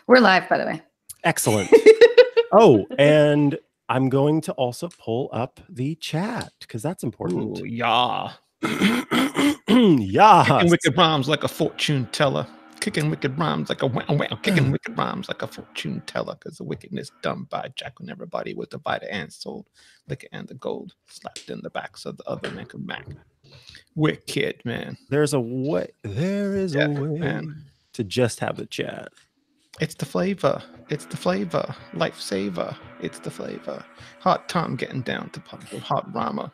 We're live, by the way. Excellent. Oh, and I'm going to also pull up the chat because that's important. Ooh, yeah. Yeah. Kicking wicked rhymes like a fortune teller. Kicking wicked rhymes like a wow wow. Kicking wicked rhymes like a fortune teller. Because the wickedness done by Jack when everybody was divided and sold. Liquor and the gold slapped in the backs of the other man could Mac. Wicked, man. There's a way. There is a way man. to just have the chat. It's the flavor. It's the flavor. Lifesaver. It's the flavor. Hot Tom getting down to pop with hot rama.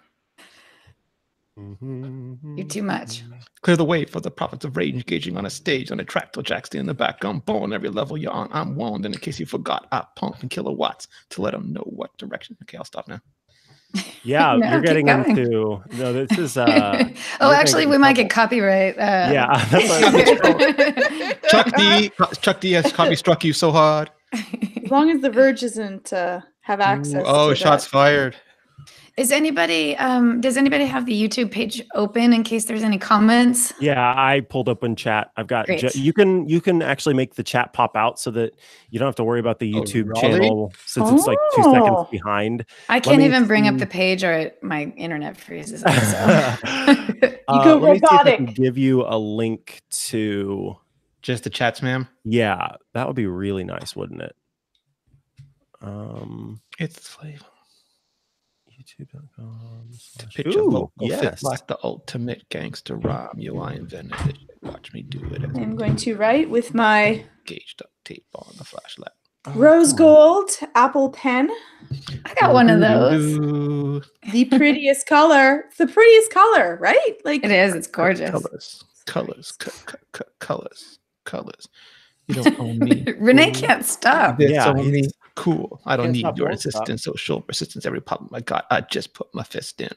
You're too much. Clear the way for the prophets of rage engaging on a stage on a track till Jack stay in the back. I'm born every level you're on. I'm warned, and in case you forgot, I pump in kilowatts to let them know what direction. Okay, I'll stop now. Yeah, No, you're getting going. into. No, this is. Oh, actually, we might get copyright. Yeah. Chuck D has copy struck you so hard. As long as the Verge doesn't have access. Oh, to shots that. fired. Is anybody? Does anybody have the YouTube page open in case there's any comments? Yeah, I pulled open chat. I've got. You can actually make the chat pop out so that you don't have to worry about the YouTube channel since it's like 2 seconds behind. I can't even bring up the page or my internet freezes. So. You go let me see if I can robotic. give you a link to just the chats, ma'am. Yeah, that would be really nice, wouldn't it? It's the flavor. YouTube.com. Picture local fit like the ultimate gangster rhyme. Yo, I invented it. Watch me do it. I'm going to write with my gauge duct tape on the flashlight. Rose gold Apple pen. I got one of those. The prettiest color. It's the prettiest color, right? Like it is. It's gorgeous. Colors. You don't own me. Renee can't stop. Yeah, me. Cool. I don't need your assistance. So show resistance every problem I got. I just put my fist in.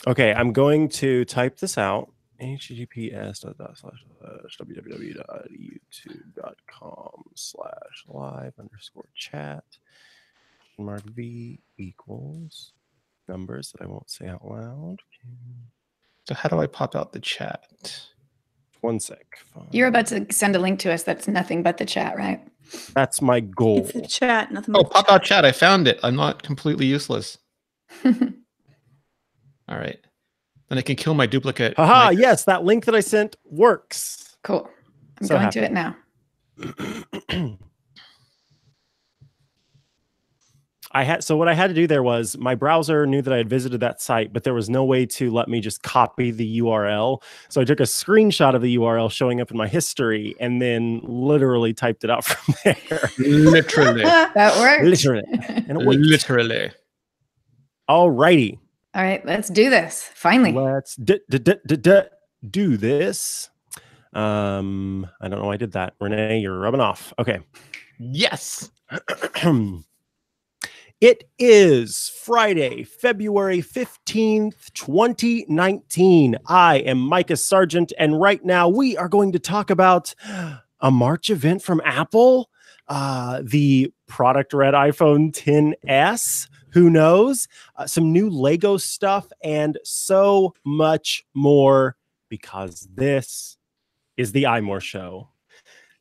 Okay, I'm going to type this out. https://www.youtube.com/live_chat mark v equals numbers that I won't say out loud. So how do I pop out the chat? 1 sec. You're about to send a link to us that's nothing but the chat, right? That's my goal. It's the chat, nothing but but pop out chat. I found it. I'm not completely useless. All right. Then I can kill my duplicate. Haha, yes, that link that I sent works. Cool. I'm going to it now. So what I had to do there was my browser knew that I had visited that site, but there was no way to let me just copy the URL. So I took a screenshot of the URL showing up in my history and then literally typed it out from there. Literally. That worked. Literally. And it worked. Literally. All righty. All right, let's do this. Finally. Let's do this. I don't know why I did that. Renee, you're rubbing off. Okay. Yes. It is Friday, February 15th, 2019. I am Micah Sargent, and right now we are going to talk about a March event from Apple, the product red iPhone XS, who knows, some new Lego stuff, and so much more, because this is the iMore Show.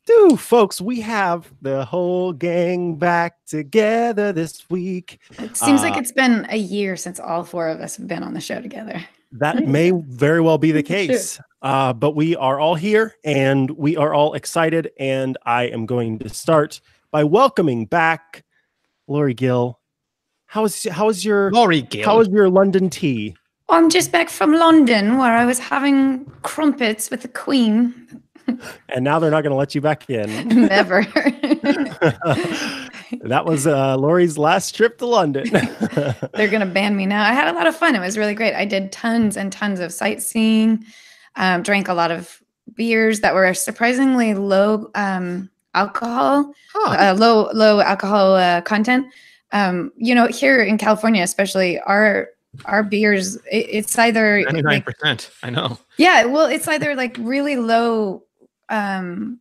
Dude, folks, we have the whole gang back together this week. It seems like it's been a year since all four of us have been on the show together. That may very well be the case. Sure. But we are all here and we are all excited. And I am going to start by welcoming back Lori Gill. How is your London tea? I'm just back from London where I was having crumpets with the Queen. And now they're not going to let you back in. Never. That was Lori's last trip to London. They're going to ban me now. I had a lot of fun. It was really great. I did tons and tons of sightseeing, drank a lot of beers that were surprisingly low alcohol, low alcohol content. Here in California, especially, our beers, it's either 99%. I know. Yeah, well, it's either like really low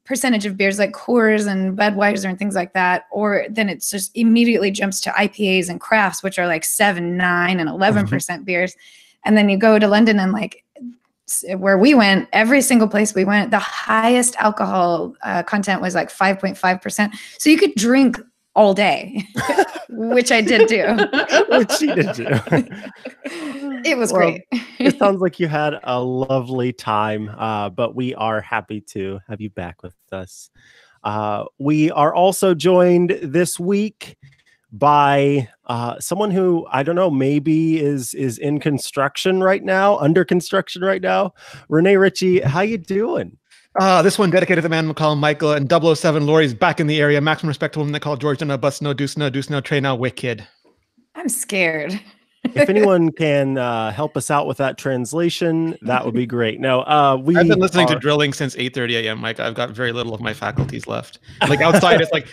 percentage of beers like Coors and Budweiser and things like that, or then it's just immediately jumps to IPAs and crafts, which are like 7, 9, and 11% beers. And then you go to London and like where we went, every single place we went, the highest alcohol content was like 5.5%. So you could drink all day, which I did do. Which she did do. It was great. It sounds like you had a lovely time, but we are happy to have you back with us. We are also joined this week by someone who, I don't know, maybe is in construction right now, under construction right now. Renee Ritchie, how you doing? This one dedicated to the man we call Michael, and 007 Lori's back in the area. Maximum respect to women they call George no bus no deuce no tray now wicked. I'm scared. If anyone can help us out with that translation, that would be great. Now, I've been listening to drilling since 8:30 a.m. Mike, I've got very little of my faculties left. Like outside, it's like,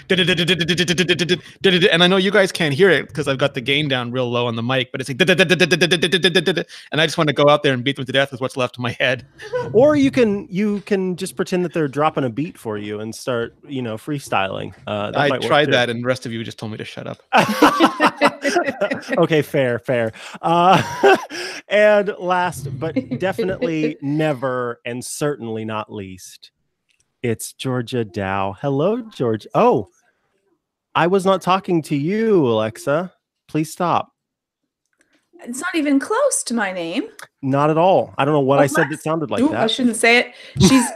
and I know you guys can't hear it because I've got the gain down real low on the mic, but it's like, and I just want to go out there and beat them to death with what's left of my head. Or you can just pretend that they're dropping a beat for you and start, freestyling. I tried that, and the rest of you just told me to shut up. Okay, fair. And last, but definitely never and certainly not least, it's Georgia Dow. Hello, George. Oh, I was not talking to you, Alexa. Please stop. It's not even close to my name. Not at all. I don't know what I said that sounded like that. I shouldn't say it.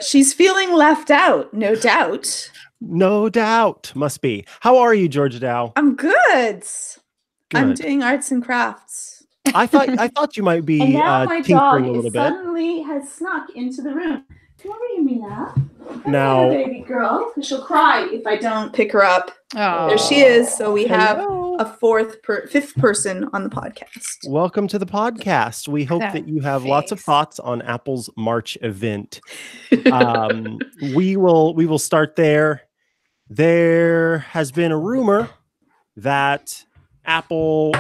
She's feeling left out, no doubt. No doubt. Must be. How are you, Georgia Dow? I'm good. I'm doing arts and crafts. I thought you might be and now my tinkering dog a little bit. Suddenly has snuck into the room. Come over to me now. Now, baby girl, she'll cry if I don't pick her up. Oh, there she is. So we have a fifth person on the podcast. Welcome to the podcast. We hope that you have lots of thoughts on Apple's March event. We will start there. There has been a rumor that Apple,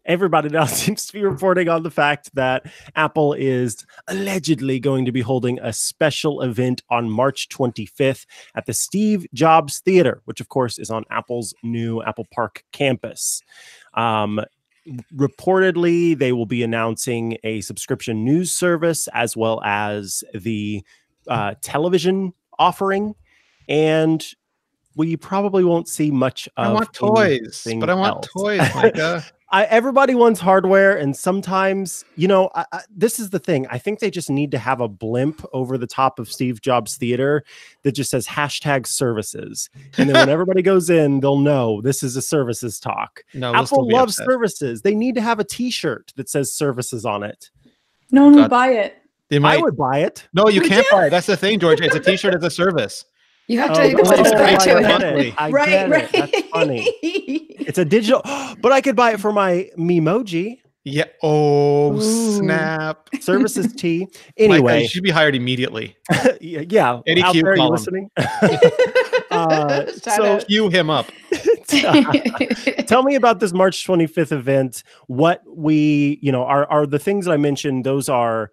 everybody now seems to be reporting on the fact that Apple is allegedly going to be holding a special event on March 25th at the Steve Jobs Theater, which of course is on Apple's new Apple Park campus. Reportedly, they will be announcing a subscription news service as well as the television offering, and we probably won't see much of. I want toys, Micah. Everybody wants hardware, and sometimes, this is the thing. I think they just need to have a blimp over the top of Steve Jobs Theater that just says #services, and then when everybody goes in, they'll know this is a services talk. No, Apple loves services. They need to have a T-shirt that says services on it. No one would buy it. I would buy it. No, you can't buy it. That's the thing, George. It's a T-shirt as a service. You have to subscribe to it. Right. That's funny. It's a digital, but I could buy it for my Memoji. Yeah. Oh, snap. Services T. Anyway. Micah, you should be hired immediately. Yeah. Eddie out Q, there, call you him. listening? So cue him up. Tell me about this March 25th event. What we, are the things that I mentioned, those are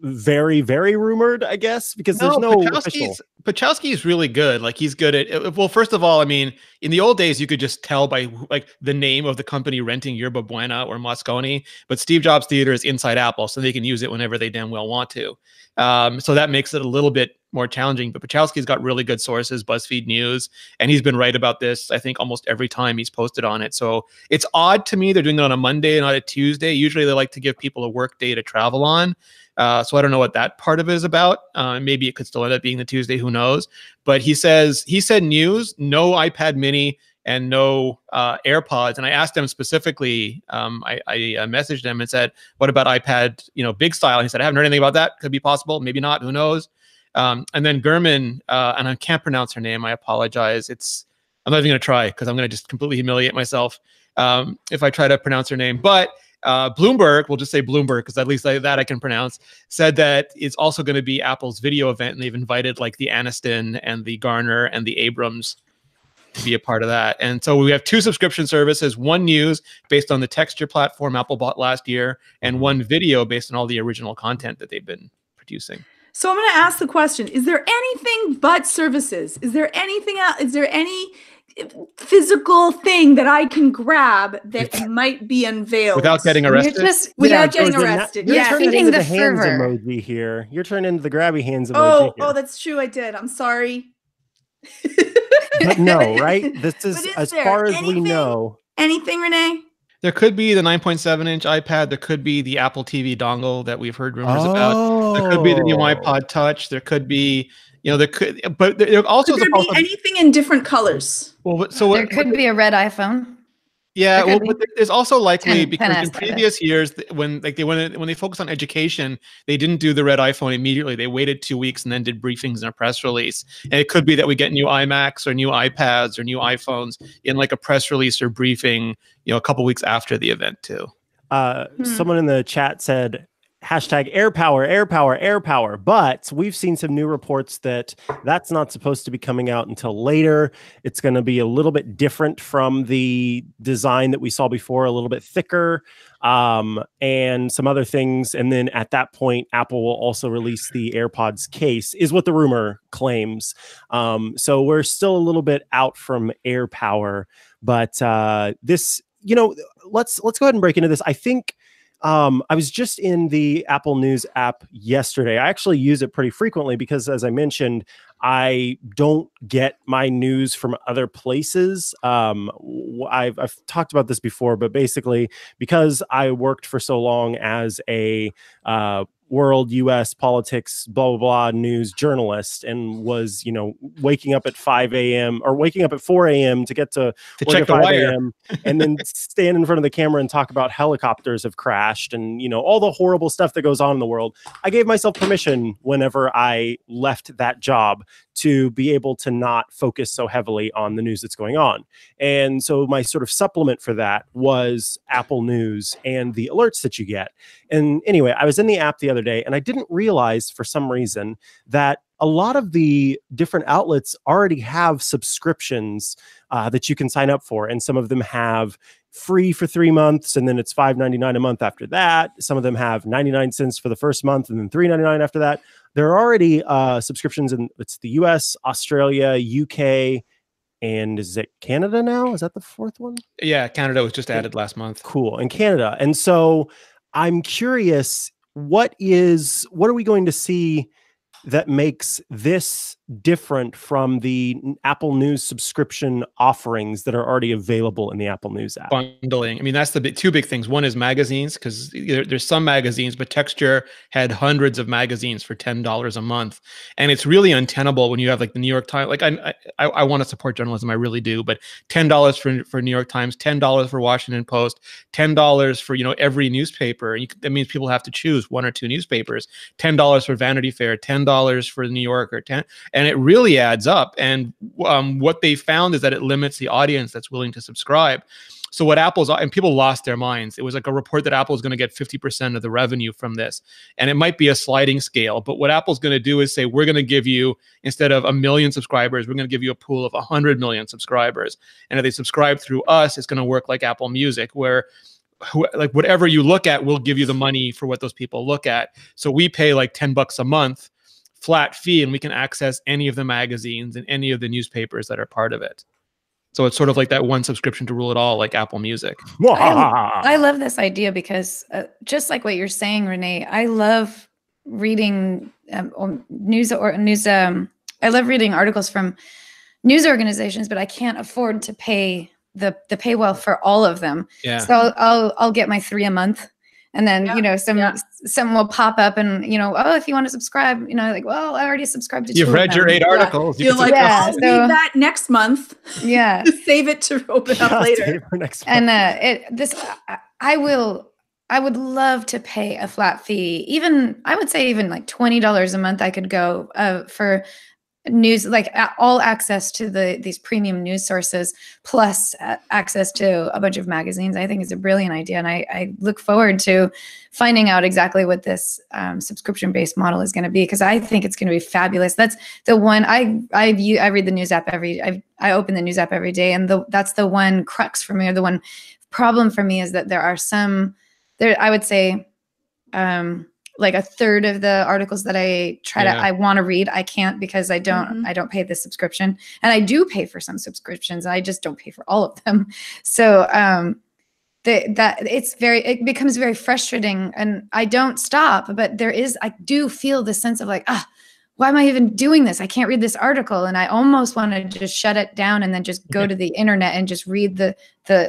very, very rumored, I guess, because there's no official. Pachowski is really good. Like, he's good at, well, first of all, I mean, in the old days, you could just tell by like the name of the company renting Yerba Buena or Moscone, but Steve Jobs Theater is inside Apple, so they can use it whenever they damn well want to. So that makes it a little bit more challenging, but Pachowski's got really good sources, BuzzFeed News, and he's been right about this, I think, almost every time he's posted on it. So it's odd to me they're doing it on a Monday and not a Tuesday. Usually they like to give people a work day to travel on. So I don't know what that part of it is about. Maybe it could still end up being the Tuesday, who knows? But he said news, no iPad mini and no AirPods. And I asked him specifically, I messaged him and said, what about iPad, big style? And he said, I haven't heard anything about that. Could be possible, maybe not, who knows? And then Gurman, and I can't pronounce her name, I apologize. I'm not even gonna try because I'm gonna just completely humiliate myself if I try to pronounce her name. But Bloomberg, we'll just say Bloomberg because at least that I can pronounce, said that it's also going to be Apple's video event, and they've invited like the Aniston and the Garner and the Abrams to be a part of that. And so we have two subscription services, one news based on the texture platform Apple bought last year, and one video based on all the original content that they've been producing. So I'm going to ask the question, is there anything but services? Is there anything else? Is there any physical thing that I can grab that might be unveiled? Without getting arrested? Without getting arrested. You're Yeah, turning feeding into the the hands fervor. emoji here. You're turning into the grabby hands emoji here. Oh, that's true. I did. I'm sorry. But no, right? This is But as there far as we know. Anything, Renee? There could be the 9.7-inch iPad. There could be the Apple TV dongle that we've heard rumors about. There could be the new iPod Touch. There could be, there could, but there also Could is a there be anything in different colors? Well, so There could be a red iPhone. yeah, There well, could but be. there's also likely 10 because in 10S, that is. previous years when they focused on education, they didn't do the red iPhone immediately. They waited 2 weeks and then did briefings and a press release. And it could be that we get new iMacs or new iPads or new iPhones in like a press release or briefing, a couple weeks after the event too. Someone in the chat said hashtag air power, air power, air power. But we've seen some new reports that that's not supposed to be coming out until later. It's going to be a little bit different from the design that we saw before, a little bit thicker, and some other things. And then at that point, Apple will also release the AirPods case, is what the rumor claims. So we're still a little bit out from air power, but this, let's go ahead and break into this. I think I was just in the Apple News app yesterday. I actually use it pretty frequently because, as I mentioned, I don't get my news from other places. I've talked about this before, but basically, because I worked for so long as a world U.S. politics, blah, blah, blah, news journalist and was, waking up at 5 a.m. or waking up at 4 a.m. to get to check at the 5 wire a.m. and then stand in front of the camera and talk about helicopters have crashed and, all the horrible stuff that goes on in the world. I gave myself permission whenever I left that job to be able to not focus so heavily on the news that's going on. And so my sort of supplement for that was Apple News and the alerts that you get. And anyway, I was in the app the other day and I didn't realize for some reason that a lot of the different outlets already have subscriptions that you can sign up for. And some of them have free for 3 months, and then it's $5.99 a month after that. Some of them have 99 cents for the first month and then $3.99 after that. There are already subscriptions in it's the US, Australia, UK, and is it Canada now? Is that the fourth one? Yeah, Canada was just added last month. Cool. And Canada. And so I'm curious, what are we going to see that makes this different from the Apple News subscription offerings that are already available in the Apple News app? Bundling. I mean, that's the two big things. One is magazines, because there's some magazines, but Texture had hundreds of magazines for $10 a month. And it's really untenable when you have like the New York Times. Like I want to support journalism, I really do, but $10 for New York Times, $10 for Washington Post, $10 for, every newspaper. That means people have to choose one or two newspapers, $10 for Vanity Fair, $10 for the New Yorker, and it really adds up. And what they found is that it limits the audience that's willing to subscribe. So what and people lost their minds. It was like a report that Apple is going to get 50% of the revenue from this. And it might be a sliding scale, but what Apple's going to do is say, we're going to give you, instead of 1 million subscribers, we're going to give you a pool of 100 million subscribers. And if they subscribe through us, it's going to work like Apple Music, where like whatever you look at, we'll give you the money for what those people look at. So we pay like $10 a month flat fee, and we can access any of the magazines and any of the newspapers that are part of it. So it's sort of like that one subscription to rule it all, like Apple Music. I love this idea because just like what you're saying, Renee, I love reading news. I love reading articles from news organizations, but I can't afford to pay the paywall for all of them. Yeah. So I'll get my 3 a month. And then, some will pop up and, if you want to subscribe, like, well, I already subscribed to 2 You've read your 8 articles. You're like, I'll read that next month. Yeah. Save it to open up later. Next and I would love to pay a flat fee. I would say even like $20 a month I could go for news, like all access to these premium news sources, plus access to a bunch of magazines. I think is a brilliant idea, and I look forward to finding out exactly what this subscription-based model is going to be, because I think it's going to be fabulous. That's the one I read the news app I open the news app every day, and that's the one crux for me, or the one problem for me, is that there are some I would say like a third of the articles that I want to read, I can't because I don't pay the subscription, and I do pay for some subscriptions. I just don't pay for all of them. So it becomes very frustrating, and I don't stop, but I do feel the sense of like, why am I even doing this? I can't read this article. And I almost want to just shut it down and then just go to the internet and just read the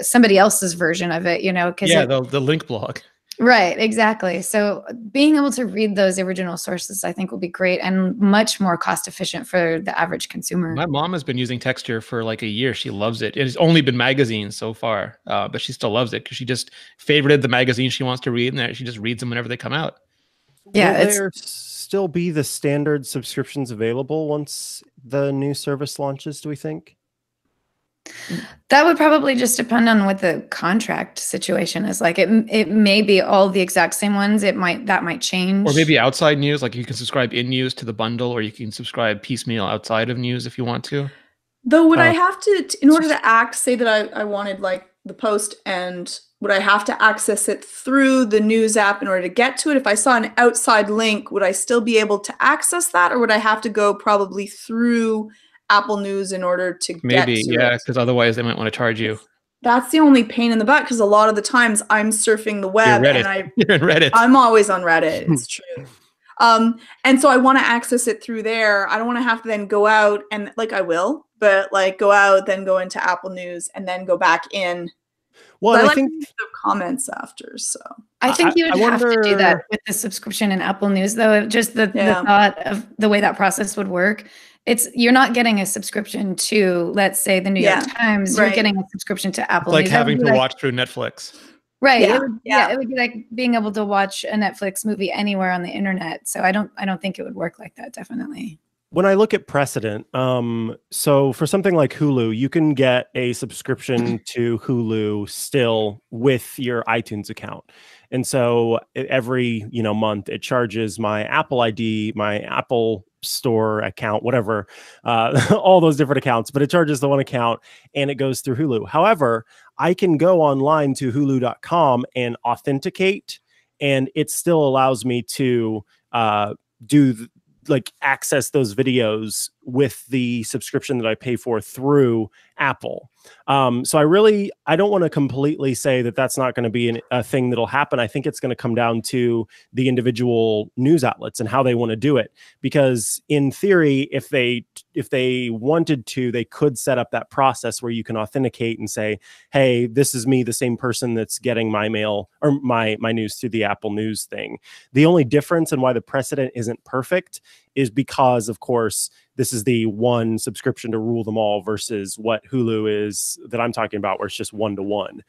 somebody else's version of it, the link blog. Right, exactly. So being able to read those original sources, I think, will be great and much more cost efficient for the average consumer. My mom has been using Texture for like a year. She loves it. It's only been magazines so far, but she still loves it because she just favorited the magazines she wants to read, and she just reads them whenever they come out. Yeah, will there still be the standard subscriptions available once the new service launches, do we think? That would probably just depend on what the contract situation is like. It may be all the exact same ones. That might change. Or maybe outside news, like you can subscribe in news to the bundle, or you can subscribe piecemeal outside of news if you want to. Though would I have to, in order to say that I wanted like the post, and would I have to access it through the news app in order to get to it? If I saw an outside link, would I still be able to access that, or would I have to go probably through Apple News in order to get to it? Because otherwise they might want to charge you. That's the only pain in the butt, because a lot of the times I'm surfing the web and you're in Reddit. I'm always on Reddit. It's true. And so I want to access it through there. I don't want to have to then go out and I will, but like go out, then go into Apple News and then go back in. Well, I think the comments after. So I think you would have to do that with the subscription in Apple News, though. Just the thought of the way that process would work. You're not getting a subscription to, let's say, the New York Times. You're getting a subscription to Apple News. Like having to watch through Netflix. Right. It would be like being able to watch a Netflix movie anywhere on the internet. So I don't think it would work like that. Definitely. When I look at precedent, so for something like Hulu, you can get a subscription to Hulu still with your iTunes account. And so every, month it charges my Apple ID, my Apple Store account, whatever, all those different accounts, but it charges the one account and it goes through Hulu. However, I can go online to hulu.com and authenticate, and it still allows me to access those videos with the subscription that I pay for through Apple. So I don't want to completely say that that's not going to be a thing that'll happen. I think it's going to come down to the individual news outlets and how they want to do it. Because in theory, if they wanted to, they could set up that process where you can authenticate and say, hey, this is me, the same person that's getting my mail or my news through the Apple News thing. The only difference and why the precedent isn't perfect is because, of course, this is the one subscription to rule them all versus what Hulu is that I'm talking about, where it's just 1-to-1.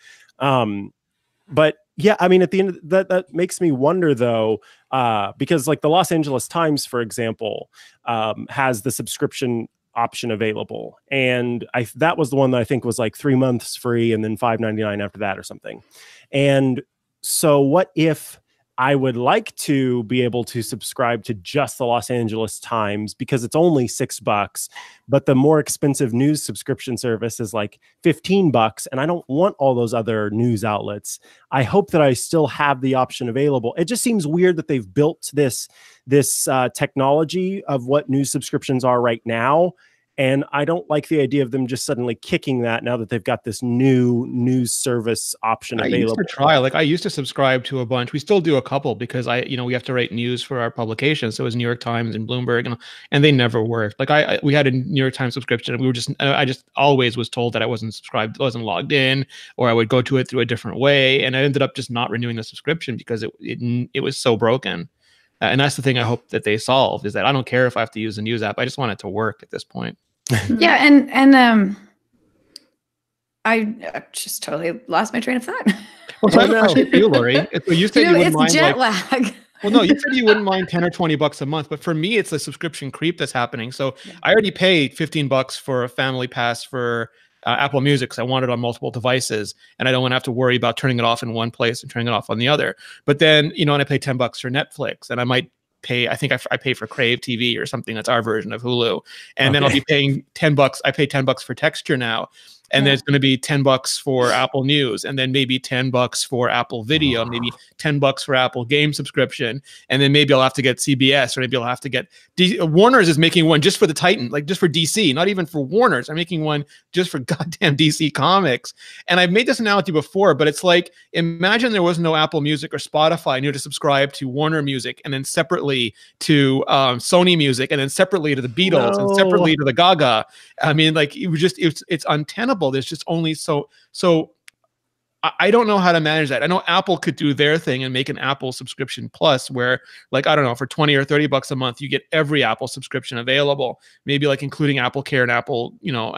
But yeah, I mean, at the end of that makes me wonder though, because like the Los Angeles Times, for example, has the subscription option available. And that was the one that I think was like 3 months free and then $5.99 after that or something. And so what if I would like to be able to subscribe to just the Los Angeles Times because it's only $6, but the more expensive news subscription service is like $15, and I don't want all those other news outlets. I hope that I still have the option available. It just seems weird that they've built this technology of what news subscriptions are right now. And I don't like the idea of them just suddenly kicking that now that they've got this new news service option available. I used to subscribe to a bunch. We still do a couple because we have to write news for our publications. So it was New York Times and Bloomberg, and they never worked. We had a New York Times subscription, and I just always was told that I wasn't subscribed, wasn't logged in, or I would go to it through a different way. And I ended up just not renewing the subscription because it was so broken. And that's the thing I hope that they solve, is that I don't care if I have to use a news app. I just want it to work at this point. Yeah, and I just totally lost my train of thought. Well, so I have a question for you, Lori. You said you wouldn't mind jet lag. Well, no, you said you wouldn't mind $10 or $20 a month, but for me, it's a subscription creep that's happening. So I already paid $15 for a family pass for Apple Music because I want it on multiple devices, and I don't want to have to worry about turning it off in one place and turning it off on the other. But then, and I pay $10 for Netflix, and I might pay, I think I pay for Crave TV or something. That's our version of Hulu. And then I'll be paying $10. I pay $10 for Texture now. and then it's going to be $10 for Apple News, and then maybe $10 for Apple Video, maybe $10 for Apple Game subscription, and then maybe I'll have to get CBS, or maybe I'll have to get Warner's is making one just for the Titan, like just for DC, not even for Warner's. I'm making one just for goddamn DC Comics. And I've made this analogy before, but it's like, imagine there was no Apple Music or Spotify, and you had to subscribe to Warner Music, and then separately to Sony Music, and then separately to the Beatles, and separately to the Gaga. I mean, like, it was just, it's untenable. There's just only so I don't know how to manage that. I know Apple could do their thing and make an Apple subscription plus, where, like, I don't know, for 20 or 30 bucks a month, you get every Apple subscription available, maybe like including Apple Care and Apple, you know,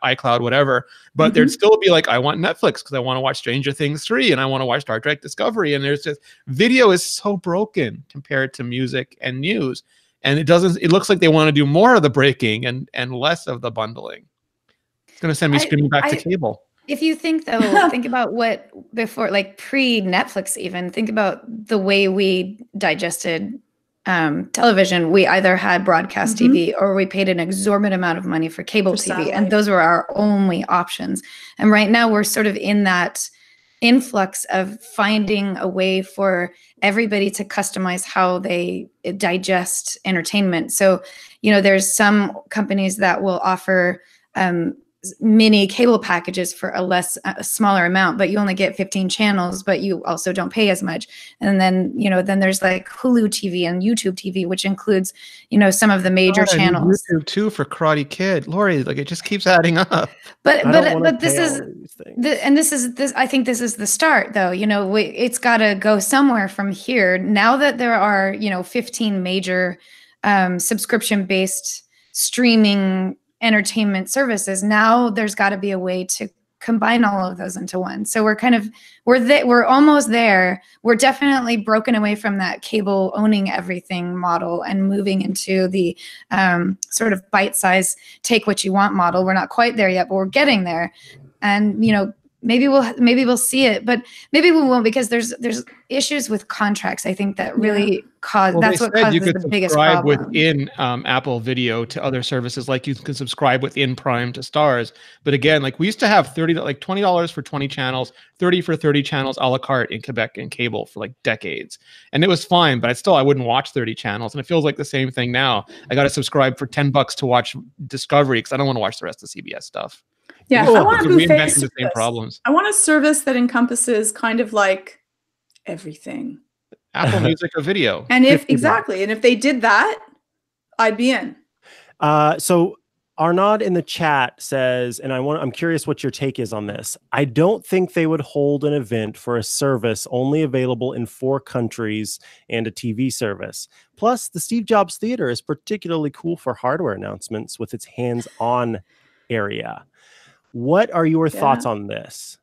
iCloud, whatever. But there'd still be like, I want Netflix because I want to watch Stranger Things 3 and I want to watch Star Trek Discovery. And there's just, video is so broken compared to music and news. And it looks like they want to do more of the breaking and less of the bundling. It's going to send me screaming back to cable. If you think, though, think about what before, like pre-Netflix even, think about the way we digested television. We either had broadcast TV or we paid an exorbitant amount of money for cable TV. And those were our only options. And right now we're sort of in that influx of finding a way for everybody to customize how they digest entertainment. So, you know, there's some companies that will offer mini cable packages for a smaller amount, but you only get 15 channels, but you also don't pay as much. And then, you know, then there's like Hulu TV and YouTube TV, which includes, you know, some of the major channels. YouTube too for Karate Kid, Lori, like, it just keeps adding up. But this is I think this is the start, though. You know, it's got to go somewhere from here. Now that there are, you know, 15 major subscription-based streaming entertainment services, now there's got to be a way to combine all of those into one. So we're almost there. We're definitely broken away from that cable owning everything model and moving into the sort of bite-size take what you want model. We're not quite there yet, but we're getting there. And, you know, maybe we'll see it, but maybe we won't, because there's issues with contracts, I think, that really cause, that's what causes the biggest problem. You could subscribe within Apple Video to other services, like you can subscribe within Prime to Stars. But again, like, we used to have $20 for 20 channels, 30 for 30 channels a la carte in Quebec and cable for like decades. And it was fine, but I wouldn't watch 30 channels. And it feels like the same thing now. I got to subscribe for $10 to watch Discovery because I don't want to watch the rest of CBS stuff. Yeah, I want a buffet service. The same problems. I want a service that encompasses kind of like everything. Apple Music or video. And if they did that, I'd be in. So Arnaud in the chat says, and I'm curious what your take is on this. I don't think they would hold an event for a service only available in 4 countries and a TV service. Plus, the Steve Jobs Theater is particularly cool for hardware announcements with its hands-on area. What are your thoughts on this?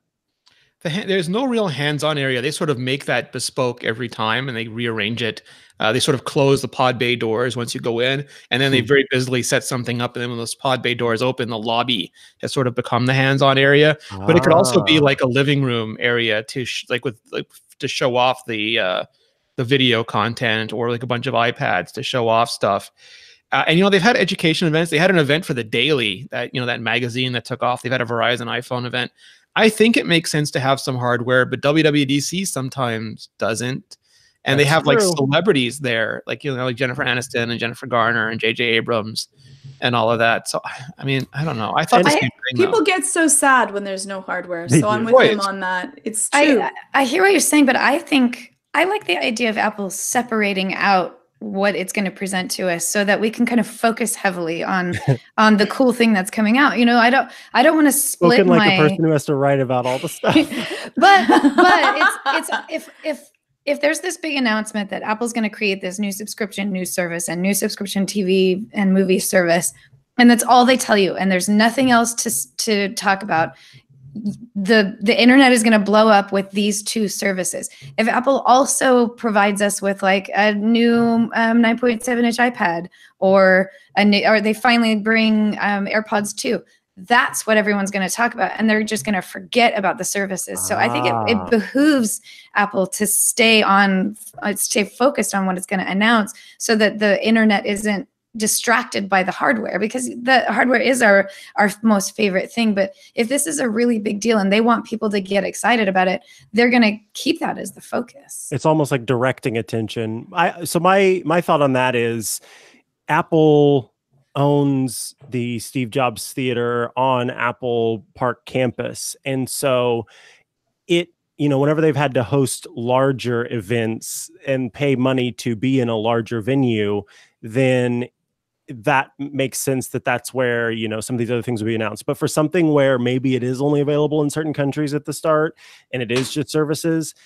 There's no real hands-on area. They sort of make that bespoke every time, and they rearrange it. They sort of close the pod bay doors once you go in, and then they very busily set something up. And then when those pod bay doors open, the lobby has sort of become the hands-on area. But it could also be like a living room area to show off the video content, or like a bunch of iPads to show off stuff. And, you know, they've had education events. They had an event for the Daily, that magazine that took off. They've had a Verizon iPhone event. I think it makes sense to have some hardware, but WWDC sometimes doesn't. And they have like celebrities there, like, you know, like Jennifer Aniston and Jennifer Garner and J.J. Abrams and all of that. So, I mean, I don't know. I thought the same thing. People get so sad when there's no hardware. So I'm with him on that. It's true. I hear what you're saying, but I think I like the idea of Apple separating out what it's going to present to us, so that we can kind of focus heavily on the cool thing that's coming out. You know, I don't want to split Spoken like a person who has to write about all the stuff. but it's if there's this big announcement that Apple's going to create this new subscription news service and new subscription TV and movie service, and that's all they tell you, and there's nothing else to talk about, the internet is going to blow up with these 2 services. If Apple also provides us with like a new 9.7-inch iPad, or they finally bring AirPods 2, that's what everyone's going to talk about, and they're just going to forget about the services. So I think it behooves Apple to stay focused on what it's going to announce, so that the internet isn't distracted by the hardware, because the hardware is our most favorite thing. But if this is a really big deal and they want people to get excited about it, they're going to keep that as the focus. It's almost like directing attention. So my thought on that is Apple owns the Steve Jobs Theater on Apple Park campus. And so whenever they've had to host larger events and pay money to be in a larger venue, then that makes sense that's where, some of these other things will be announced. But for something where maybe it is only available in certain countries at the start and it is just services,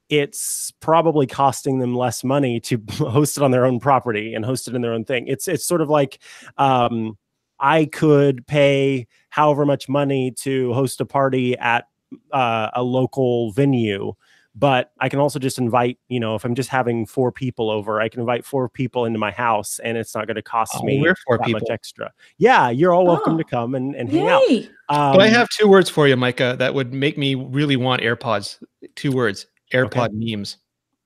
it's probably costing them less money to host it on their own property and host it in their own thing. It's sort of like I could pay however much money to host a party at a local venue, but I can also just invite, if I'm just having 4 people over, I can invite 4 people into my house and it's not going to cost me we're 4 that people. much extra. Yeah, you're all welcome to come and hang out. But I have 2 words for you, Micah, that would make me really want AirPods. 2 words. AirPod memes.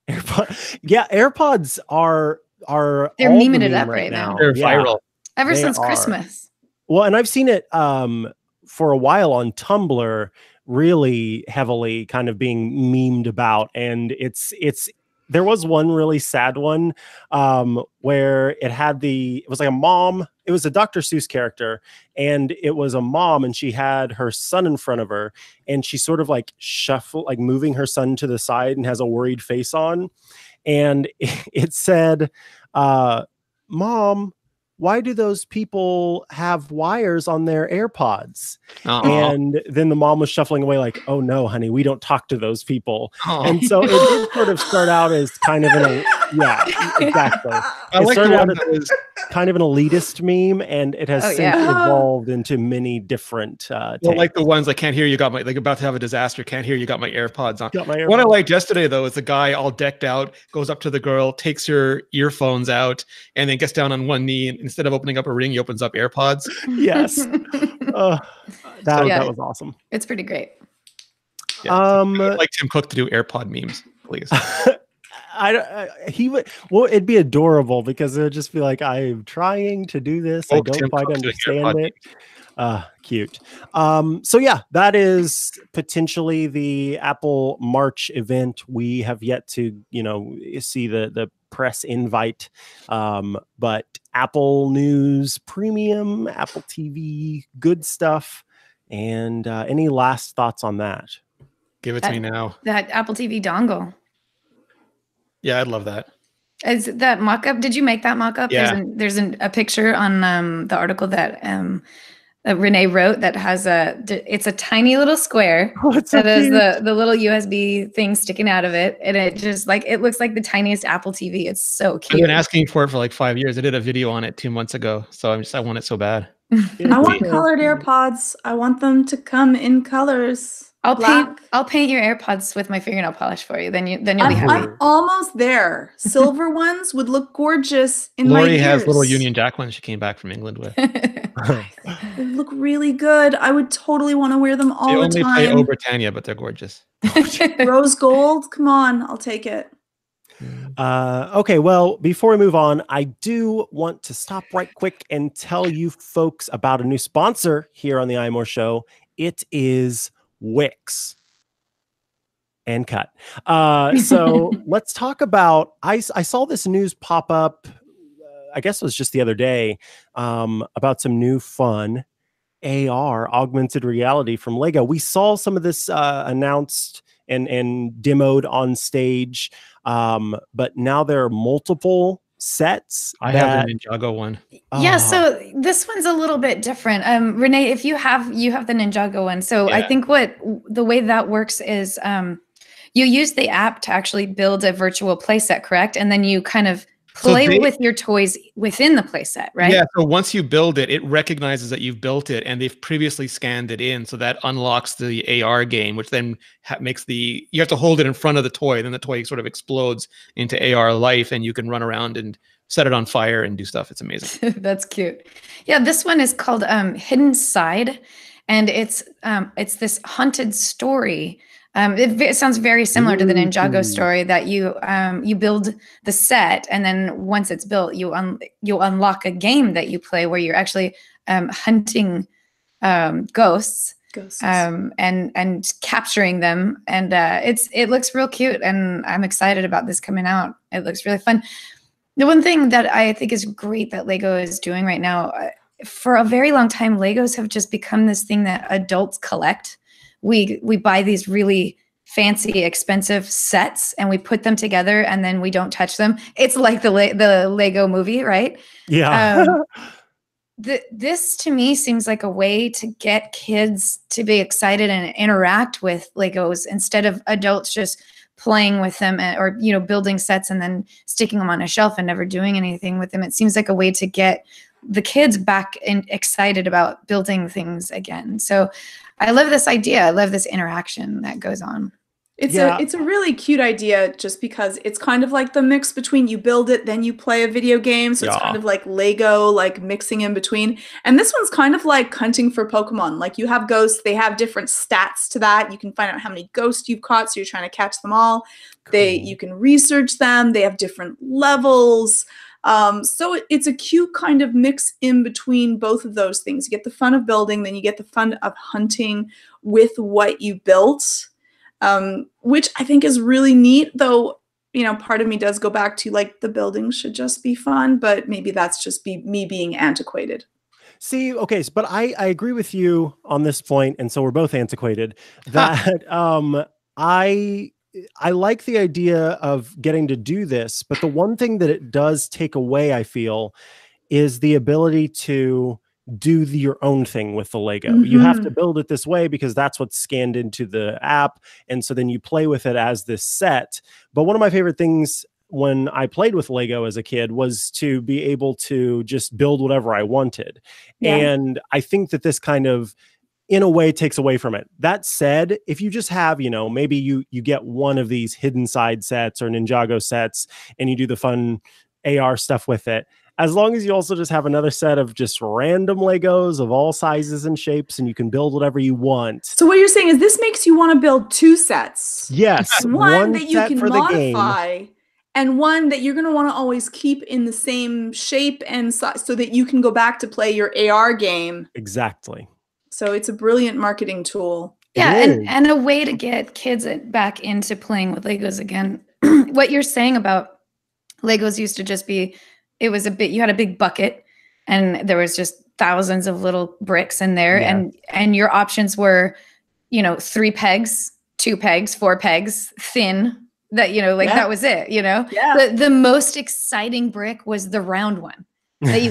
AirPods are they're memeing it up right now. They're viral. Ever since Christmas. Well, and I've seen it for a while on Tumblr, really heavily kind of being memed about, and it's there was one really sad one where it was like a mom. It was a Dr. Seuss character, and it was a mom, and she had her son in front of her, and she sort of like moving her son to the side and has a worried face on. And it said, "Mom, why do those people have wires on their AirPods?" And then the mom was shuffling away like, "Oh no, honey, we don't talk to those people." And so it did sort of start out as kind of exactly. It started out as kind of an elitist meme, and it has since evolved into many different like the ones like, "Can't hear you, got my," like about to have a disaster, "Can't hear you, got my AirPods on." Got my AirPods. What I liked yesterday though is the guy all decked out goes up to the girl, takes her earphones out, and then gets down on one knee, and instead of opening up a ring, he opens up AirPods. Yes. That was awesome. It's pretty great. Yeah. I would like Tim Cook to do AirPod memes, please. He would. Well, it'd be adorable because it would just be like, "I'm trying to do this. I don't quite understand it." Cute. So yeah, that is potentially the Apple March event. We have yet to, see the press invite. But Apple News Premium, Apple TV, good stuff. And any last thoughts on that? Give it to me now. That Apple TV dongle. Yeah, I'd love that. Is that mock-up? Did you make that mock-up? Yeah. There's a picture on the article that Renee wrote that has it's a tiny little square that has the little USB thing sticking out of it, and it just it looks like the tiniest Apple TV. It's so cute. I've been asking for it for like 5 years. I did a video on it 2 months ago, so I want it so bad. I want colored AirPods. I want them to come in colors. I'll paint your AirPods with my fingernail polish for you. Then you'll be happy. I'm almost there. Silver ones would look gorgeous in my ears. Lori has little Union Jack ones she came back from England with. They look really good. I would totally want to wear them all the time. They only play O Britannia, but they're gorgeous. Rose gold, come on, I'll take it. Okay, well, before we move on, I do want to stop right quick and tell you folks about a new sponsor here on the iMore Show. It is Wix. And cut. So let's talk about, I saw this news pop up, I guess it was just the other day, about some new fun AR, augmented reality from Lego. We saw some of this announced and demoed on stage, but now there are multiple sets. I have the Ninjago one. Yeah, so this one's a little bit different. Renee, if you have the Ninjago one. So I think the way that works is you use the app to actually build a virtual playset, correct? And then you kind of play with your toys within the playset, right? Yeah, so once you build it, it recognizes that you've built it and they've previously scanned it in. So that unlocks the AR game, which then makes you have to hold it in front of the toy. Then the toy sort of explodes into AR life and you can run around and set it on fire and do stuff. It's amazing. That's cute. Yeah, this one is called Hidden Side. And it's this haunted story It sounds very similar to the Ninjago Ooh. story that you build the set, and then once it's built, you unlock a game that you play where you're actually hunting ghosts. And capturing them, and it looks real cute, and I'm excited about this coming out. It looks really fun. The one thing that I think is great that Lego is doing right now, for a very long time, Legos have just become this thing that adults collect. We buy these really fancy, expensive sets, and we put them together, and then we don't touch them. It's like the Lego movie, right? Yeah. This to me seems like a way to get kids to be excited and interact with Legos instead of adults just playing with them, or building sets and then sticking them on a shelf and never doing anything with them. It seems like a way to get the kids back and excited about building things again. So I love this idea. I love this interaction that goes on. It's a really cute idea, just because it's kind of like the mix between you build it, then you play a video game. So it's kind of like Lego, like mixing in between. And this one's kind of like hunting for Pokemon. Like you have ghosts, they have different stats to that. You can find out how many ghosts you've caught, so you're trying to catch them all. Cool. You can research them. They have different levels. So it's a cute kind of mix in between both of those things. You get the fun of building, then you get the fun of hunting with what you built. Which I think is really neat, though, part of me does go back to like the building should just be fun, but maybe that's just me being antiquated. See, okay, but I agree with you on this point, and so we're both antiquated, that I like the idea of getting to do this, but the one thing that it does take away, I feel, is the ability to do your own thing with the Lego. Mm-hmm. You have to build it this way because that's what's scanned into the app. And so then you play with it as this set. But one of my favorite things when I played with Lego as a kid was to be able to just build whatever I wanted. Yeah. And I think that this kind of, in a way, takes away from it. That said, if you just have, maybe you get one of these hidden side sets or Ninjago sets and you do the fun AR stuff with it, as long as you also just have another set of just random Legos of all sizes and shapes, and you can build whatever you want. So what you're saying is this makes you want to build two sets. Yes. One that you can modify, and one that you're going to want to always keep in the same shape and size so that you can go back to play your AR game. Exactly. So it's a brilliant marketing tool. Yeah, and a way to get kids back into playing with Legos again. What you're saying about Legos used to just be, you had a big bucket and there was just thousands of little bricks in there. Yeah. And your options were, 3 pegs, 2 pegs, 4 pegs, thin, that, that was it, Yeah. The most exciting brick was the round one that you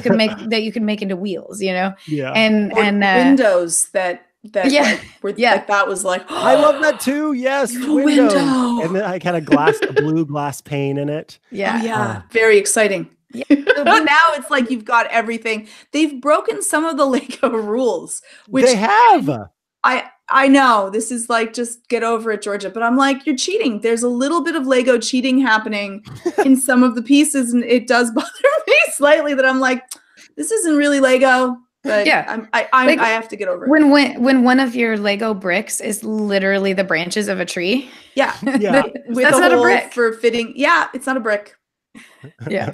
can make into wheels, Yeah. And windows that that was like, I love that too. Yes. Window. And then I had a blue glass pane in it. Yeah. Yeah. Very exciting. Yeah. But now it's like you've got everything. They've broken some of the Lego rules, which they have. I know this is like, just get over it, Georgia. But I'm like, you're cheating. There's a little bit of Lego cheating happening in some of the pieces, and it does bother me slightly that I'm like, this isn't really Lego. But yeah, I have to get over it. When one of your Lego bricks is literally the branches of a tree. Yeah, that's not a brick for fitting. Yeah, it's not a brick. Yeah,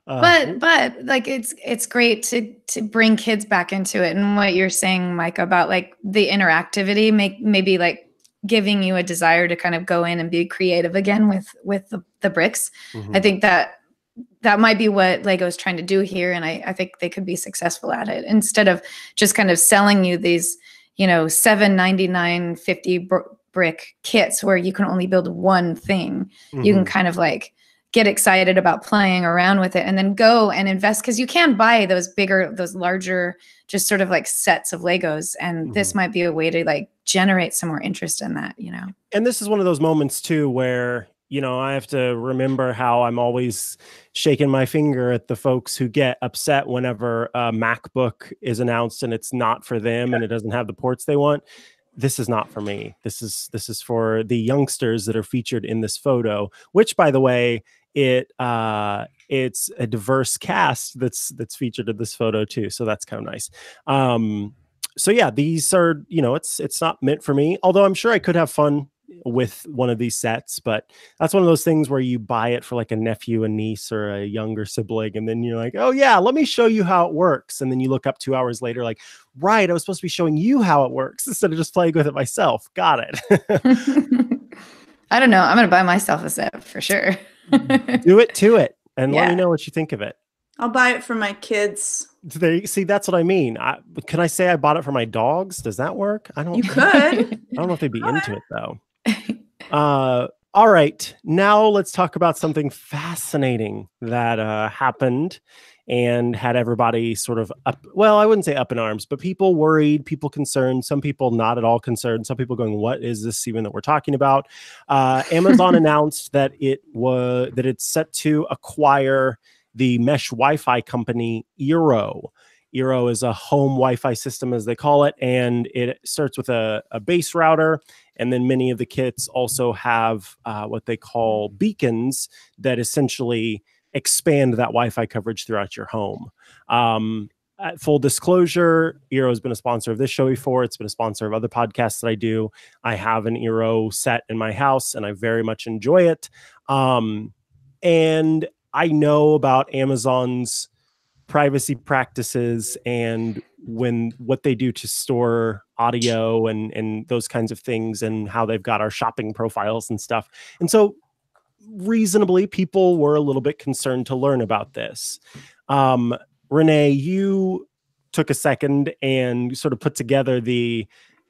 but like it's great to bring kids back into it, and what you're saying, Mike, about like the interactivity, maybe like giving you a desire to kind of go in and be creative again with the bricks. Mm-hmm. I think that might be what Lego's trying to do here, and I think they could be successful at it instead of just kind of selling you these $7.99, 50 brick kits where you can only build one thing. Mm-hmm. You can kind of like get excited about playing around with it and then go and invest, because you can buy those larger, just sort of like sets of Legos. And this might be a way to like generate some more interest in that, And this is one of those moments too, where, I have to remember how I'm always shaking my finger at the folks who get upset whenever a MacBook is announced and it's not for them and it doesn't have the ports they want. This is not for me. This is for the youngsters that are featured in this photo, which, by the way, it's a diverse cast that's featured in this photo too. So that's kind of nice. So yeah, these are, it's not meant for me, although I'm sure I could have fun with one of these sets, but that's one of those things where you buy it for like a nephew, a niece, or a younger sibling, and then you're like, oh yeah, let me show you how it works. And then you look up 2 hours later, like, right, I was supposed to be showing you how it works instead of just playing with it myself. Got it. I don't know. I'm going to buy myself a set for sure. Do it to it and let me know what you think of it. I'll buy it for my kids. See, that's what I mean. Can I say I bought it for my dogs? Does that work? You could. I don't know if they'd be into it though. All right, now let's talk about something fascinating that happened and had everybody sort of up. Well, I wouldn't say up in arms, but people worried, people concerned, some people not at all concerned, some people going, "What is this even that we're talking about?" Amazon announced that it's set to acquire the mesh Wi-Fi company Eero. Eero is a home Wi-Fi system, as they call it, and it starts with a base router, and then many of the kits also have what they call beacons that essentially expand that Wi-Fi coverage throughout your home. Full disclosure, Eero has been a sponsor of this show before. It's been a sponsor of other podcasts that I do. I have an Eero set in my house, and I very much enjoy it. And I know about Amazon's privacy practices and what they do to store audio and those kinds of things, and how they've got our shopping profiles and stuff. And so reasonably, people were a little bit concerned to learn about this. Renee, you took a second and sort of put together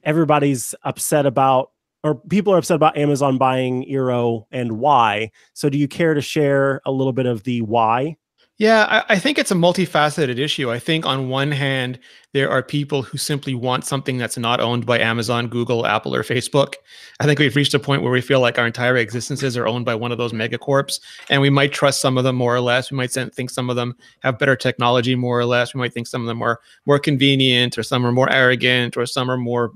everybody's upset about, or people are upset about Amazon buying Eero and why. So do you care to share a little bit of the why? Yeah, I think it's a multifaceted issue. I think on one hand, there are people who simply want something that's not owned by Amazon, Google, Apple, or Facebook. I think we've reached a point where we feel like our entire existences are owned by one of those megacorps, and we might trust some of them more or less. We might think some of them have better technology more or less. We might think some of them are more convenient, or some are more arrogant, or some are more,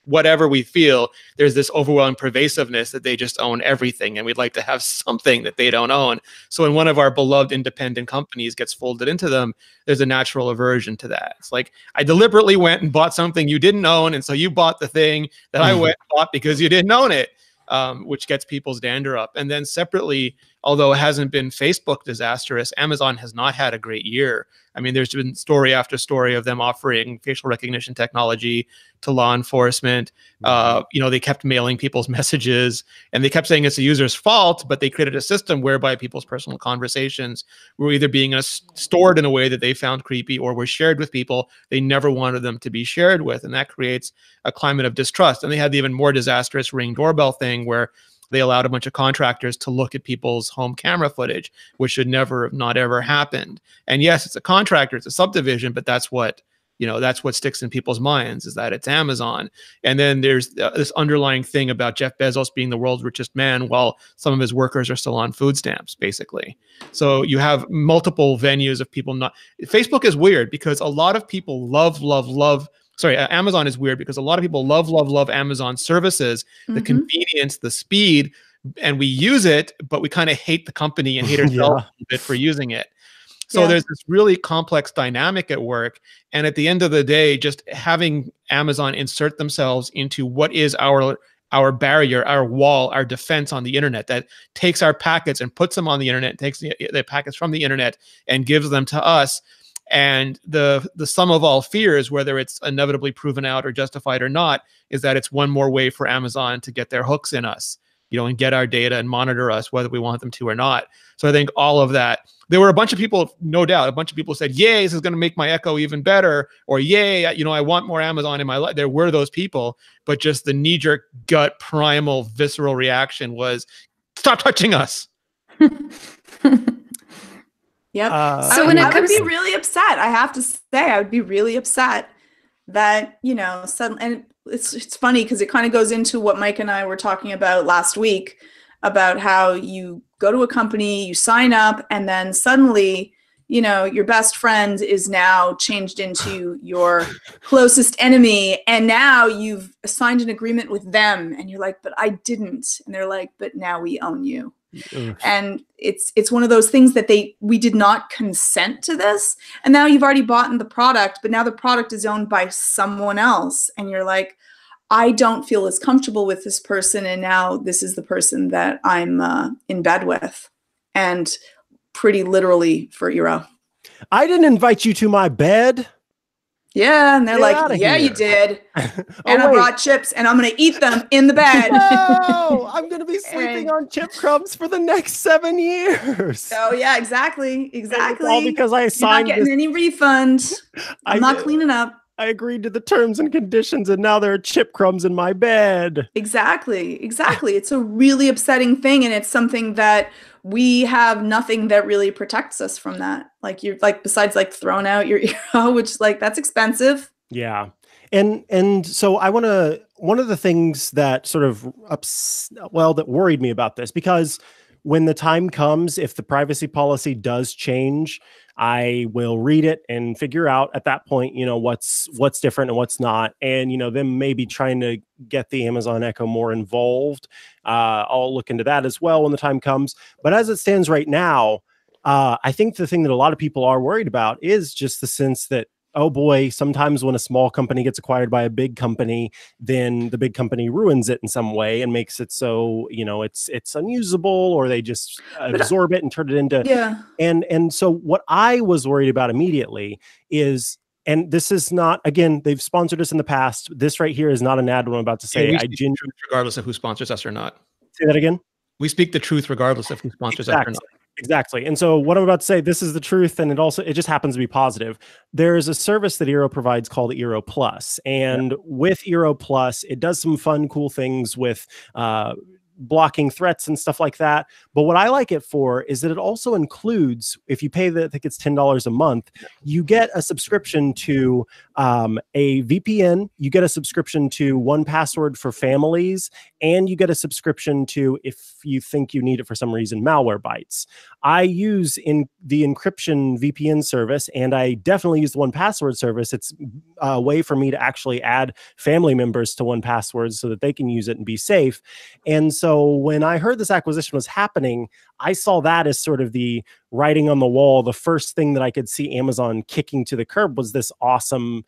whatever we feel. There's this overwhelming pervasiveness that they just own everything, and we'd like to have something that they don't own. So when one of our beloved independent companies gets folded into them, there's a natural aversion to that. It's like, I deliberately went and bought something you didn't own, and so you bought the thing that I went and bought because you didn't own it, which gets people's dander up. And then separately, although it hasn't been Facebook disastrous, Amazon has not had a great year. I mean, there's been story after story of them offering facial recognition technology to law enforcement. They kept mailing people's messages, and they kept saying it's the user's fault, but they created a system whereby people's personal conversations were either being stored in a way that they found creepy or were shared with people they never wanted them to be shared with. And that creates a climate of distrust. And they had the even more disastrous Ring doorbell thing where they allowed a bunch of contractors to look at people's home camera footage, which should never have not ever happened. And yes, it's a contractor, it's a subdivision, but that's what sticks in people's minds, is that it's Amazon. And then there's this underlying thing about Jeff Bezos being the world's richest man while some of his workers are still on food stamps, basically. So you have multiple venues of people not. Facebook is weird because a lot of people Amazon is weird because a lot of people love Amazon services, the convenience, the speed, and we use it, but we kind of hate the company and hate ourselves a bit for using it. So there's this really complex dynamic at work. And at the end of the day, just having Amazon insert themselves into what is our barrier, our wall, our defense on the internet, that takes our packets and puts them on the internet, takes the packets from the internet and gives them to us. And the sum of all fears, whether it's inevitably proven out or justified or not, is that it's one more way for Amazon to get their hooks in us, and get our data and monitor us, whether we want them to or not. So I think all of that, there were a bunch of people, no doubt, a bunch of people said, yay, this is going to make my Echo even better, or yay, I want more Amazon in my life. There were those people, but just the knee-jerk, gut, primal, visceral reaction was, stop touching us. Yep. So when I would be really upset. I have to say, I would be really upset that, suddenly, and it's funny because it kind of goes into what Mike and I were talking about last week about how you go to a company, you sign up, and then suddenly, your best friend is now changed into your closest enemy. And now you've signed an agreement with them and you're like, but I didn't. And they're like, but now we own you. And it's one of those things that we did not consent to this, and now you've already bought in the product, but now the product is owned by someone else, and you're like, I don't feel as comfortable with this person, and now this is the person that I'm in bed with, and pretty literally for Eero. I didn't invite you to my bed. Yeah, and they're Get like, outta yeah, you here. did. Oh, And I wait. brought chips, and I'm going to eat them in the bed. No, I'm going to be sleeping And- on chip crumbs for the next 7 years. Oh, yeah, exactly. And Exactly. it's all because I You're not signed getting this. any refund. I'm not cleaning up. I agreed to the terms and conditions, and now there are chip crumbs in my bed. Exactly. Exactly. It's a really upsetting thing, and it's something that we have nothing that really protects us from that. Like, you're like, besides like throwing out your Eero, which like that's expensive. Yeah. And so I want to, one of the things that sort of that worried me about this, because when the time comes, if the privacy policy does change, I will read it and figure out at that point, what's different and what's not. And, them maybe trying to get the Amazon Echo more involved. I'll look into that as well when the time comes. But as it stands right now, I think the thing that a lot of people are worried about is just the sense that, oh boy, sometimes when a small company gets acquired by a big company, then the big company ruins it in some way and makes it so, it's unusable, or they just absorb it and turn it into. Yeah. And so what I was worried about immediately is, and this is not, again, they've sponsored us in the past. This right here is not an ad what I'm about to say. We speak the truth regardless of who sponsors us or not. Say that again. We speak the truth regardless of who sponsors us or not. Exactly. And so what I'm about to say, this is the truth, and it just happens to be positive. There is a service that Eero provides called Eero Plus. And with Eero Plus, it does some fun, cool things with blocking threats and stuff like that. But what I like it for is that it also includes, if you pay I think it's $10 a month, you get a subscription to a VPN, you get a subscription to 1Password for families, and you get a subscription to, if you think you need it for some reason, Malwarebytes. I use in the encryption VPN service, and I definitely use the 1Password service. It's a way for me to actually add family members to 1Password so that they can use it and be safe. And so when I heard this acquisition was happening, I saw that as sort of the writing on the wall. The first thing that I could see Amazon kicking to the curb was this awesome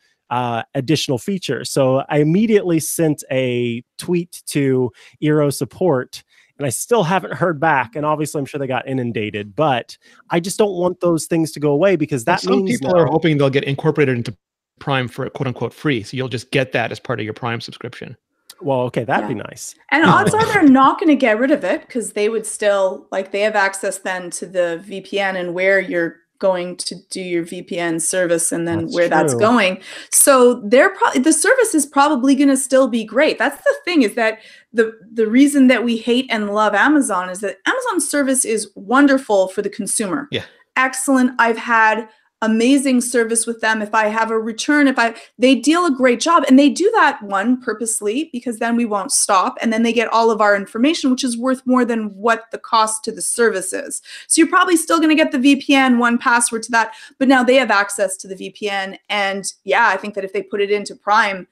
additional feature. So I immediately sent a tweet to Eero support, and I still haven't heard back. And obviously, I'm sure they got inundated, but I just don't want those things to go away, because that some means people are hoping they'll get incorporated into Prime for quote unquote free. So you'll just get that as part of your Prime subscription. Well, okay, that'd be nice. And odds are they're not going to get rid of it, because they would still, like, they have access then to the VPN and where you're going to do your VPN service, and then that's going. So the service is probably going to still be great. That's the thing, is that the reason that we hate and love Amazon is that Amazon service is wonderful for the consumer. Yeah. Excellent. I've had amazing service with them. If I have a return, they deal a great job, and they do that purposely, because then we won't stop, and then they get all of our information, which is worth more than what the cost to the service is. So you're probably still going to get the VPN, 1Password to that, but now they have access to the VPN. And yeah, I think that if they put it into Prime,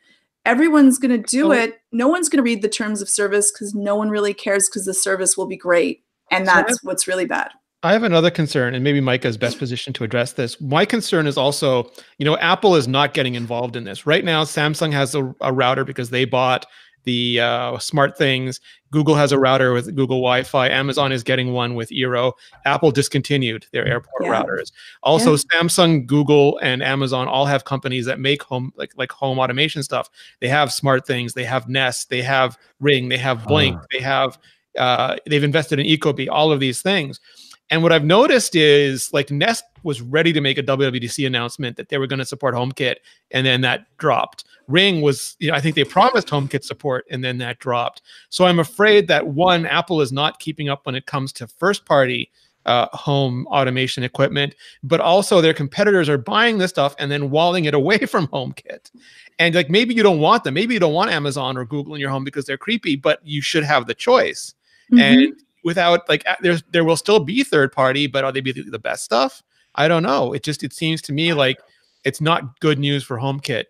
everyone's going to do it. No one's going to read the terms of service, because no one really cares, because the service will be great. And that's what's really bad. I have another concern, and maybe Micah's best positioned to address this. My concern is also, Apple is not getting involved in this. Right now, Samsung has a router because they bought the smart things. Google has a router with Google Wi-Fi. Amazon is getting one with Eero. Apple discontinued their airport routers. Also, Samsung, Google, and Amazon all have companies that make home like home automation stuff. They have smart things. They have Nest. They have Ring. They have Blink. They have they've invested in Ecobee. All of these things. And what I've noticed is, like, Nest was ready to make a WWDC announcement that they were going to support HomeKit, and then that dropped. Ring was, I think they promised HomeKit support, and then that dropped. So I'm afraid that, one, Apple is not keeping up when it comes to first-party home automation equipment, but also their competitors are buying this stuff and then walling it away from HomeKit. And like, maybe you don't want them. Maybe you don't want Amazon or Google in your home because they're creepy, but you should have the choice. Mm-hmm. And without, like, there will still be third party, but are they be the best stuff? I don't know. It seems to me like it's not good news for HomeKit,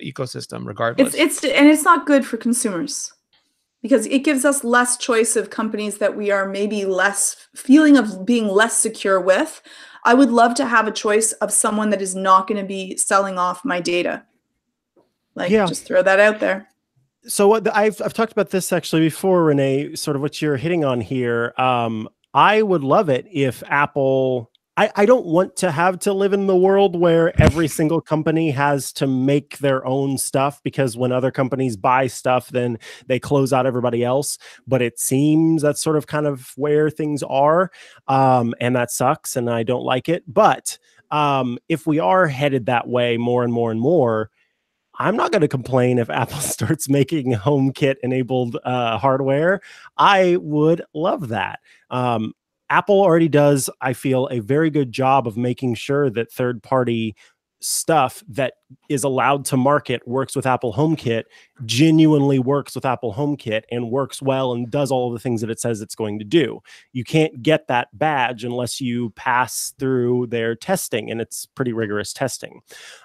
ecosystem regardless. It's not good for consumers, because it gives us less choice of companies that we are maybe less feeling of being less secure with. I would love to have a choice of someone that is not going to be selling off my data. Like, Yeah. just throw that out there. So what I've talked about this actually before, Renee, sort of what you're hitting on here. I would love it if Apple, I don't want to have to live in the world where every single company has to make their own stuff, because when other companies buy stuff, then they close out everybody else. But it seems that's sort of kind of where things are. And that sucks and I don't like it. But if we are headed that way more and more and more, I'm not going to complain if Apple starts making HomeKit enabled hardware. I would love that. Apple already does, I feel, a very good job of making sure that third-party stuff that is allowed to market works with Apple HomeKit, genuinely works with Apple HomeKit and works well and does all of the things that it says it's going to do. You can't get that badge unless you pass through their testing, and it's pretty rigorous testing.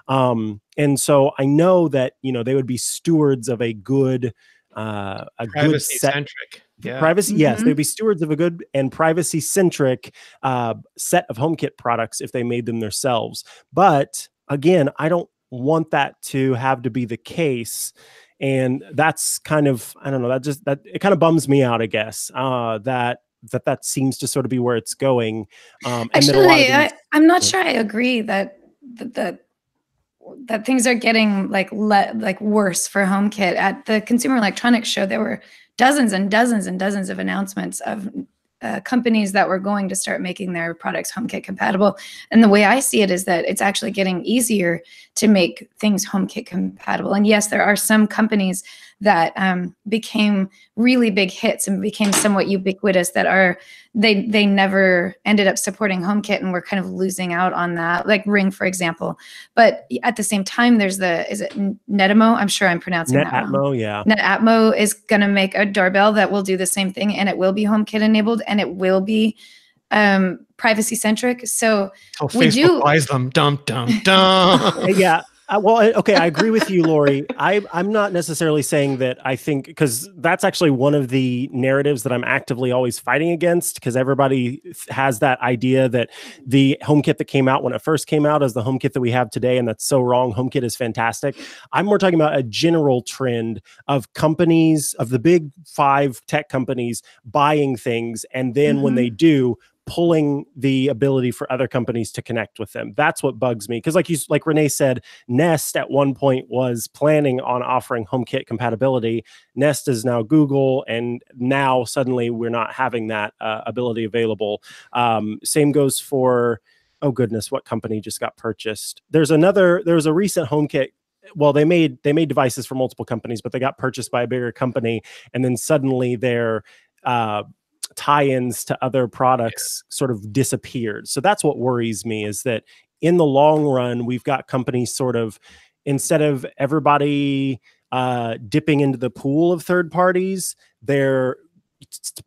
And so I know that, you know, they would be stewards of a good Privacy-centric. Yeah. Privacy, yes, they'd be stewards of a good and privacy-centric set of HomeKit products if they made them themselves. But again, I don't want that to have to be the case, and that's kind of, I don't know, that it kind of bums me out, I guess. That seems to sort of be where it's going. Actually, I'm not sure I agree that things are getting like worse for HomeKit. At the Consumer Electronics Show, there were dozens and dozens and dozens of announcements of companies that were going to start making their products HomeKit compatible. And the way I see it is that it's actually getting easier to make things HomeKit compatible. And yes, there are some companies that became really big hits and became somewhat ubiquitous that they never ended up supporting HomeKit, and we're kind of losing out on that, like Ring, for example. But at the same time, there's is it Netamo? I'm sure I'm pronouncing that wrong. Netatmo, yeah. Netatmo is going to make a doorbell that will do the same thing, and it will be HomeKit enabled, and it will be privacy centric. So Facebook buys them. Dum dum dum. Yeah. Well, okay, I agree with you, Lori. I'm not necessarily saying that I think, because that's actually one of the narratives that I'm actively always fighting against, because everybody has that idea that the HomeKit that came out when it first came out is the HomeKit that we have today, and that's so wrong. HomeKit is fantastic. I'm more talking about a general trend of companies, of the big 5 tech companies buying things, and then when they do, pulling the ability for other companies to connect with them. That's what bugs me. Because like Renee said, Nest at one point was planning on offering HomeKit compatibility. Nest is now Google, and now suddenly we're not having that ability available. Same goes for, oh goodness, what company just got purchased? There was a recent HomeKit. Well, they made devices for multiple companies, but they got purchased by a bigger company, and then suddenly their tie-ins to other products sort of disappeared. So that's what worries me, is that in the long run, we've got companies sort of, instead of everybody dipping into the pool of third parties, they're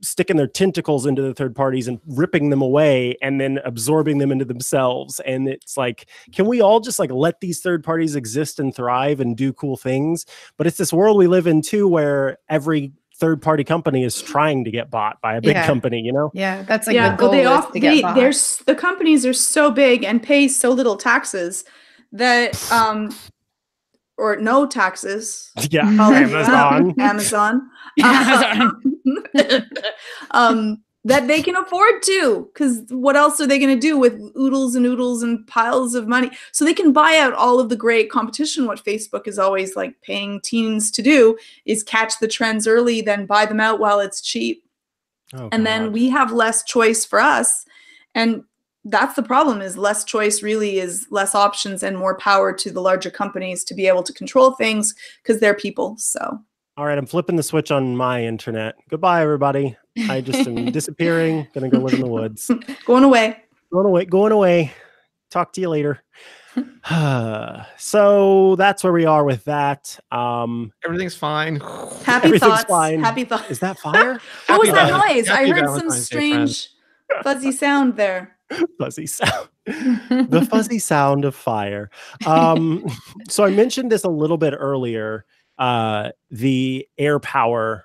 sticking their tentacles into the third parties and ripping them away and then absorbing them into themselves. And it's like, can we all just like let these third parties exist and thrive and do cool things? But it's this world we live in too, where every third-party company is trying to get bought by a big company, you know? Yeah, that's like the goal to get bought. The companies are so big and pay so little taxes that, or no taxes. Yeah, Amazon. That they can afford to, because what else are they going to do with oodles and oodles and piles of money? So they can buy out all of the great competition. What Facebook is always like paying teens to do is catch the trends early, then buy them out while it's cheap. And then we have less choice for us. And that's the problem, is less choice really is less options and more power to the larger companies to be able to control things, because they're people. So. All right, I'm flipping the switch on my internet. Goodbye, everybody. I just am disappearing. Gonna go live in the woods. Going away. Talk to you later. So that's where we are with that. Everything's fine. Happy thoughts. Is that fire? What was that noise? I heard some strange fuzzy sound there. Fuzzy sound. The fuzzy sound of fire. So I mentioned this a little bit earlier. The AirPower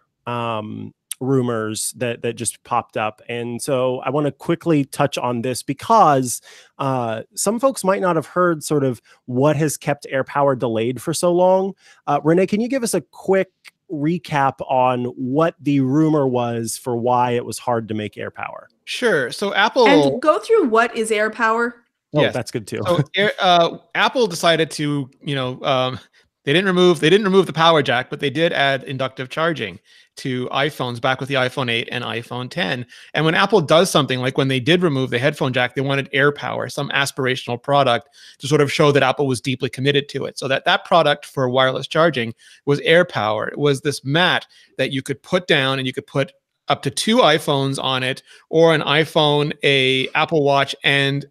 rumors that just popped up. And so I want to quickly touch on this because some folks might not have heard sort of what has kept AirPower delayed for so long. Renee, can you give us a quick recap on what the rumor was for why it was hard to make AirPower? Sure. So Apple And go through what is AirPower. Oh, yes. that's good too. So Apple decided to, they didn't remove the power jack, but they did add inductive charging to iPhones back with the iPhone 8 and iPhone 10. And when Apple does something like when they did remove the headphone jack, they wanted AirPower, some aspirational product to sort of show that Apple was deeply committed to it. So that product for wireless charging was AirPower. It was this mat that you could put down and you could put up to 2 iPhones on it, or an iPhone, a Apple Watch, and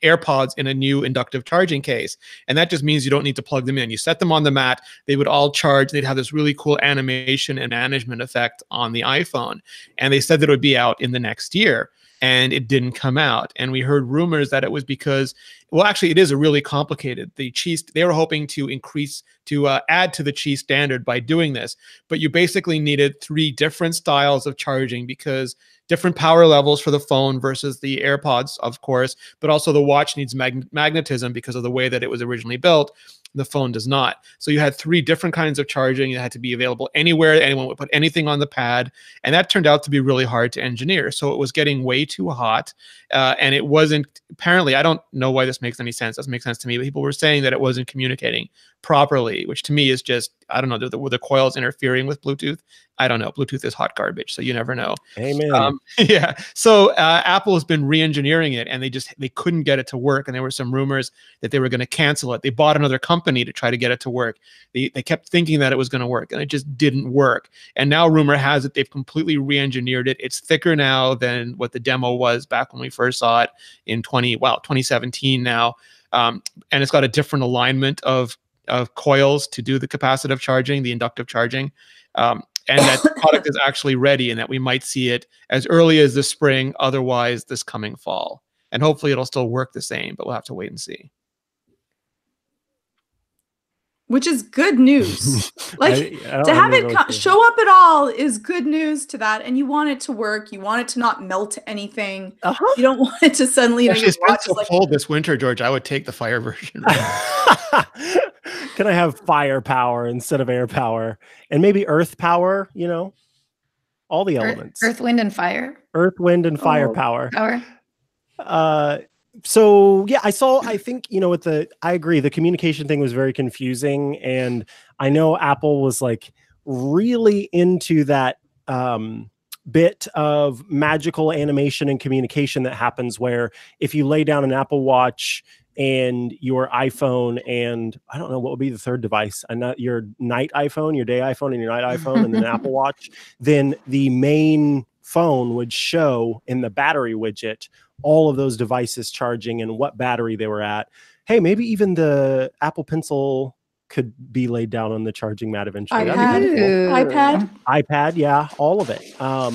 AirPods in a new inductive charging case. And that just means you don't need to plug them in. You set them on the mat, they would all charge. They'd have this really cool animation and management effect on the iPhone. And they said that it would be out in the next year. And it didn't come out. And we heard rumors that it was because, well, actually, it is a really complicated. They were hoping to add to the Qi standard by doing this, but you basically needed 3 different styles of charging because different power levels for the phone versus the AirPods, of course, but also the watch needs magnetism because of the way that it was originally built. The phone does not. So you had 3 different kinds of charging. It had to be available anywhere. Anyone would put anything on the pad. And that turned out to be really hard to engineer. So it was getting way too hot. And it wasn't, apparently, I don't know why this makes any sense. Doesn't make sense to me. But people were saying that it wasn't communicating properly, which to me is just, I don't know, were the coils interfering with Bluetooth? I don't know. Bluetooth is hot garbage, so you never know. Amen. Yeah. So Apple has been re-engineering it, and they couldn't get it to work. And there were some rumors that they were going to cancel it. They bought another company to try to get it to work. They kept thinking that it was going to work, and it just didn't work. And now rumor has it they've completely re-engineered it. It's thicker now than what the demo was back when we first saw it in 2017 now. And it's got a different alignment of coils to do the capacitive charging, the inductive charging. And that the product is actually ready and that we might see it as early as this spring, otherwise this coming fall. And hopefully it'll still work the same, but we'll have to wait and see. Which is good news. Like I to have it show up at all is good news to that. And you want it to work. You want it to not melt anything. You don't want it to suddenly, Actually, it's been so cold this winter, George. I would take the fire version. Can I have firepower instead of air power? And maybe earth power, all the elements. Earth, wind, and fire. Earth, wind, and firepower. Power. So yeah, I think, I agree. The communication thing was very confusing. And I know Apple was like really into that bit of magical animation and communication that happens where if you lay down an Apple Watch and your iPhone, and I don't know what would be the third device, and not your night iPhone, your day iPhone, and your night iPhone, and then Apple Watch, then the main phone would show in the battery widget all of those devices charging and what battery they were at. Hey, maybe even the Apple Pencil could be laid down on the charging mat eventually. iPad, yeah, all of it.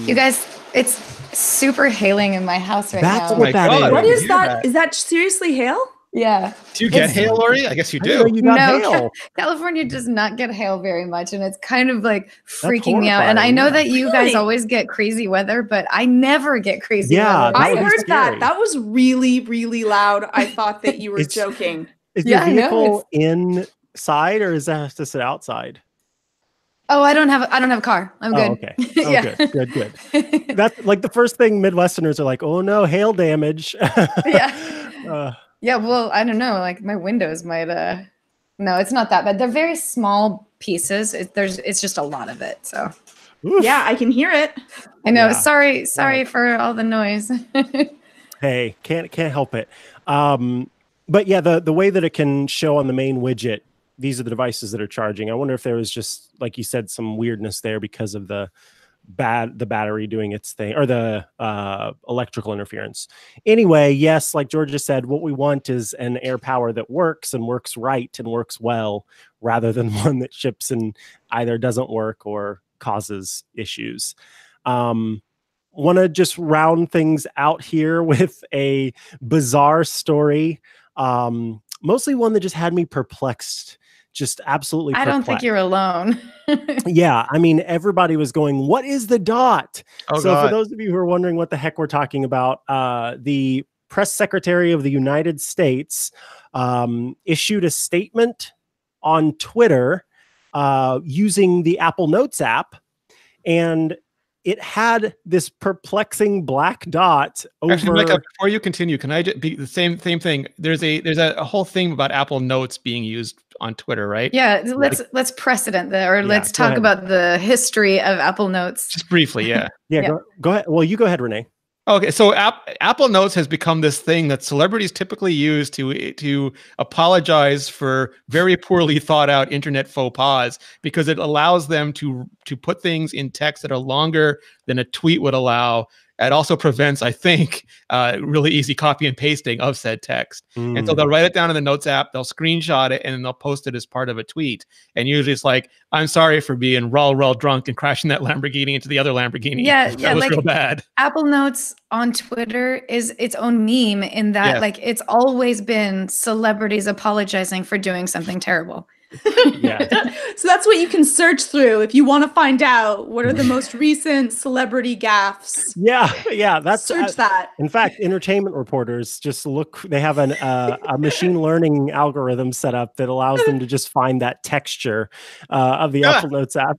You guys, it's super hailing in my house right now. That's what that is. What is that? Is that seriously hail? Yeah. Do you get hail, Lori? I guess you do. You got hail. California does not get hail very much, and it's kind of like freaking me out. And I know that you guys always get crazy weather, but I never get crazy weather. I heard that. That was really, really loud. I thought that you were joking. Is your vehicle inside, or does that have to sit outside? Oh, I don't have a car. I'm good. Oh, okay. Oh, good. That's like the first thing Midwesterners are like, oh no, hail damage. Yeah. Yeah, well, I don't know. Like my windows might. No, it's not that bad. They're very small pieces. It's just a lot of it. So. Oof. Yeah, I can hear it. I know. Yeah. Sorry for all the noise. Hey, can't help it. But yeah, the way that it can show on the main widget, these are the devices that are charging. I wonder if there was just, like you said, some weirdness there because of the battery doing its thing, or the electrical interference. Anyway, yes, like George just said, what we want is an AirPower that works and works right and works well, rather than one that ships and either doesn't work or causes issues. Want to just round things out here with a bizarre story, mostly one that just had me perplexed just absolutely I don't think perplexed. you're alone. Yeah, I mean, everybody was going, what is the dot? Oh, So for God. those of you who are wondering what the heck we're talking about, the press secretary of the United States issued a statement on Twitter using the Apple Notes app, and it had this perplexing black dot over. Actually, Micah, before you continue, can I just be the same thing? There's a whole thing about Apple Notes being used on Twitter, right? Yeah, let's precedent that, or Yeah, let's go talk ahead. about the history of Apple Notes. Just briefly, yeah. Yeah, Yeah. go ahead. Well, you go ahead, Renee. Okay, so Apple Notes has become this thing that celebrities typically use to apologize for very poorly thought out internet faux pas, because it allows them to put things in text that are longer than a tweet would allow. It also prevents, I think, really easy copy and pasting of said text. And so they'll write it down in the Notes app, they'll screenshot it, and then they'll post it as part of a tweet. And usually it's like, I'm sorry for being real drunk and crashing that Lamborghini into the other Lamborghini. Yeah, that was like real bad. Apple Notes on Twitter is its own meme in that Yes. like it's always been celebrities apologizing for doing something terrible. Yeah. So that's what you can search through if you want to find out what are the most recent celebrity gaffes. Yeah, that's Search that. In fact, entertainment reporters just look, they have a machine learning algorithm set up that allows them to just find that texture of the Apple Notes app.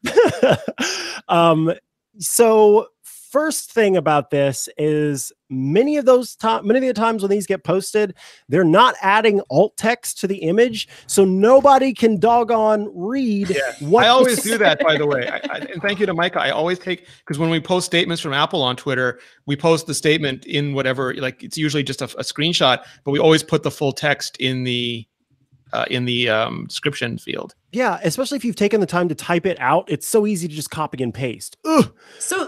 So first thing about this is many of the times when these get posted, they're not adding alt text to the image, so nobody can doggone read. What I always do that, by the way. And thank you to Micah. I always take, because when we post statements from Apple on Twitter, we post the statement in whatever, like it's usually just a screenshot, but we always put the full text in the description field. Yeah, especially if you've taken the time to type it out, it's so easy to just copy and paste. Ugh. So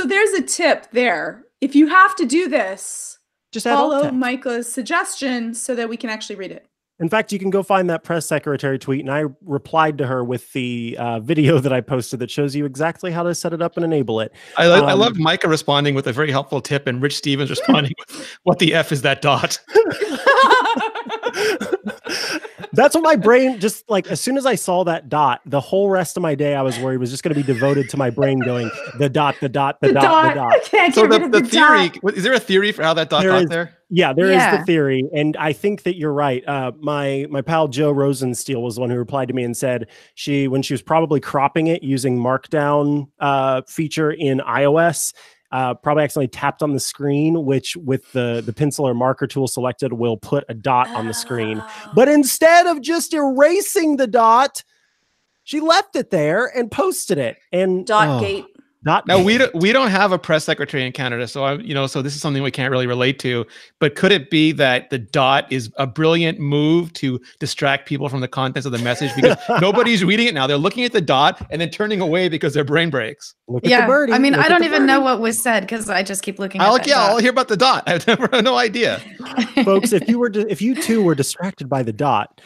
there's a tip there. If you have to do this, Just add alt follow text. Micah's suggestion so that we can actually read it. In fact, you can go find that press secretary tweet, and I replied to her with the video that I posted that shows you exactly how to set it up and enable it. I loved Micah responding with a very helpful tip, and Rich Stevens responding with, what the F is that dot? That's what my brain, just like as soon as I saw that dot, the whole rest of my day I was worried was just going to be devoted to my brain going the dot. I can't So get rid of the the theory, dot. is there a theory for how that dot got there? Yeah, there is Yeah. the theory, and I think that you're right. My pal Joe Rosensteel was the one who replied to me and said when she was probably cropping it using Markdown feature in iOS, probably accidentally tapped on the screen, which with the pencil or marker tool selected will put a dot on the screen. But instead of just erasing the dot, she left it there and posted it. And Dotgate. Now we don't have a press secretary in Canada, so so this is something we can't really relate to. But could it be that the dot is a brilliant move to distract people from the contents of the message, because nobody's reading it now? They're looking at the dot and then turning away because their brain breaks. Look at the birdie. I mean, Look I at don't the even know birdie. what was said because I just keep looking at I'll that dot. hear about the dot. I have no idea. Folks, if you too were distracted by the dot,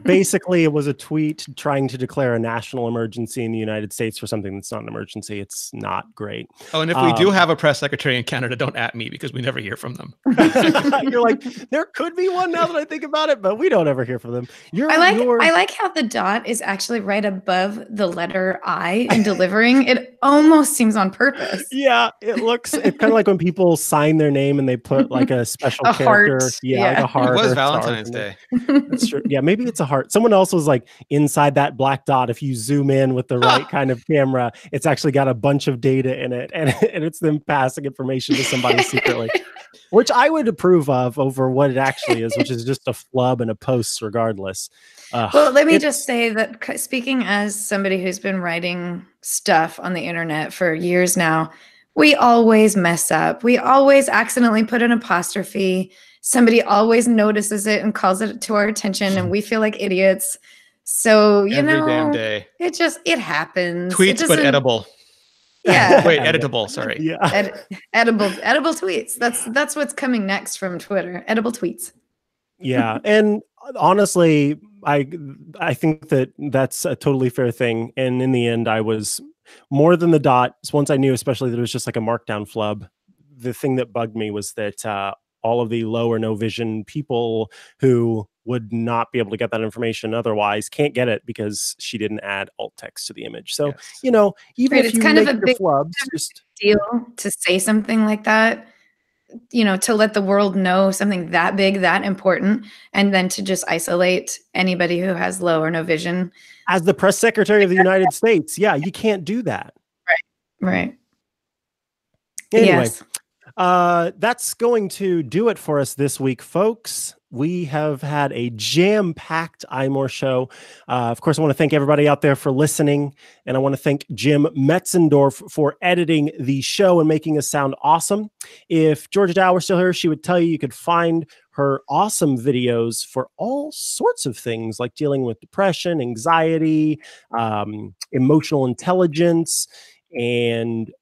basically it was a tweet trying to declare a national emergency in the United States for something that's not an emergency. It's not great. Oh, and if we do have a press secretary in Canada, don't at me, because we never hear from them. You're like, there could be one now that I think about it, but we don't ever hear from them. I like how the dot is actually right above the letter I in delivering. It almost seems on purpose. Yeah, it's kind of like when people sign their name and they put like a special A character. heart. Yeah, Yeah. like a heart. It or was a star Valentine's or Day. something. That's true. Yeah, maybe it's a heart. Someone else was like, inside that black dot, if you zoom in with the right kind of camera, it's actually got a bunch of data in it, and it's them passing information to somebody secretly, which I would approve of over what it actually is, which is just a flub and a post regardless. Well, let me just say that speaking as somebody who's been writing stuff on the internet for years now, we always mess up. We always accidentally put an apostrophe. Somebody always notices it and calls it to our attention, and we feel like idiots. So, Every damn day. It happens. Tweets, but edible. Yeah. Wait, editable. Sorry. Yeah. Edible tweets. That's what's coming next from Twitter. Edible tweets. Yeah, and honestly, I think that's a totally fair thing. And in the end, I was more than the dot. Once I knew, especially that it was just like a markdown flub. The thing that bugged me was that all of the low or no vision people who would not be able to get that information otherwise. Can't get it because she didn't add alt text to the image. So, Yes. you know, even Right, if it's you kind of make a your big flubs, just deal to say something like that, you know, to let the world know something that big, that important, and then to just isolate anybody who has low or no vision. as the press secretary of the United States, yeah, you can't do that. Right. Anyway, Yes. that's going to do it for us this week, folks. We have had a jam-packed iMore show. Of course, I want to thank everybody out there for listening, and I want to thank Jim Metzendorf for editing the show and making us sound awesome. If Georgia Dow were still here, she would tell you could find her awesome videos for all sorts of things like dealing with depression, anxiety, emotional intelligence, and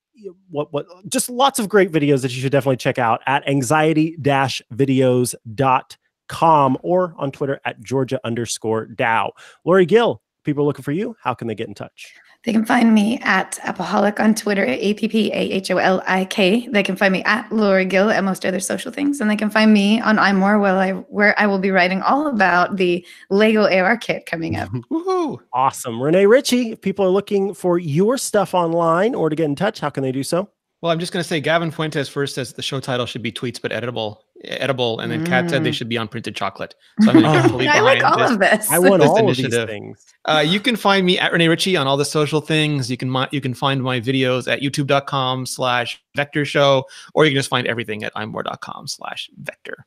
what just lots of great videos that you should definitely check out at anxiety-videos.com or on Twitter at Georgia_Dow. Lori Gill, people are looking for you. How can they get in touch? They can find me at Apaholic on Twitter, APPAHOLIK. They can find me at Lori Gill at most other social things. And they can find me on iMore, where I will be writing all about the Lego AR kit coming up. Woohoo! Awesome. Renee Ritchie, if people are looking for your stuff online or to get in touch, how can they do so? Well, I'm just going to say Gavin Fuentes first says the show title should be Tweets But Edible, and then Kat said they should be on printed chocolate. So I'm going to get fully I behind like all this. of this. I want This all of initiative. these things. You can find me at Renee Ritchie on all the social things. You can find my videos at youtube.com/vector show, or you can just find everything at imore.com/vector.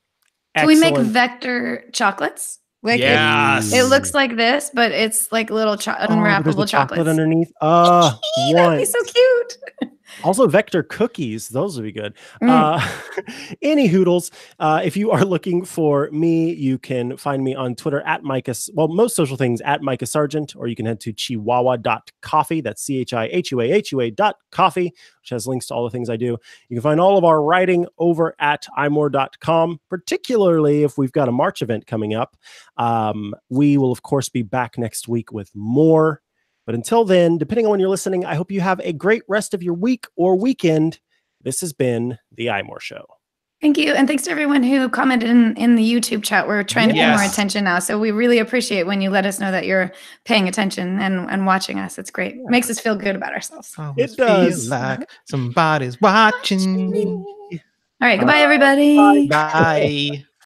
Can we make Excellent. vector chocolates? Like Yes. it looks like this, but it's like little There's unwrappable the chocolate chocolates. underneath. That'd be Once. so cute. Also, Vector cookies. Those would be good. Any hoodles. If you are looking for me, you can find me on Twitter at Micah. Well, most social things at Micah Sargent, or you can head to chihuahua.coffee. That's CHIHUAHUA.coffee, which has links to all the things I do. You can find all of our writing over at imore.com, particularly if we've got a March event coming up. We will, of course, be back next week with more. But until then, depending on when you're listening, I hope you have a great rest of your week or weekend. This has been The iMore Show. Thank you. And thanks to everyone who commented in the YouTube chat. We're trying to pay more attention now. So we really appreciate when you let us know that you're paying attention and watching us. It's great. It makes us feel good about ourselves. It does. Feel like somebody's watching. All right. Goodbye, everybody. Bye.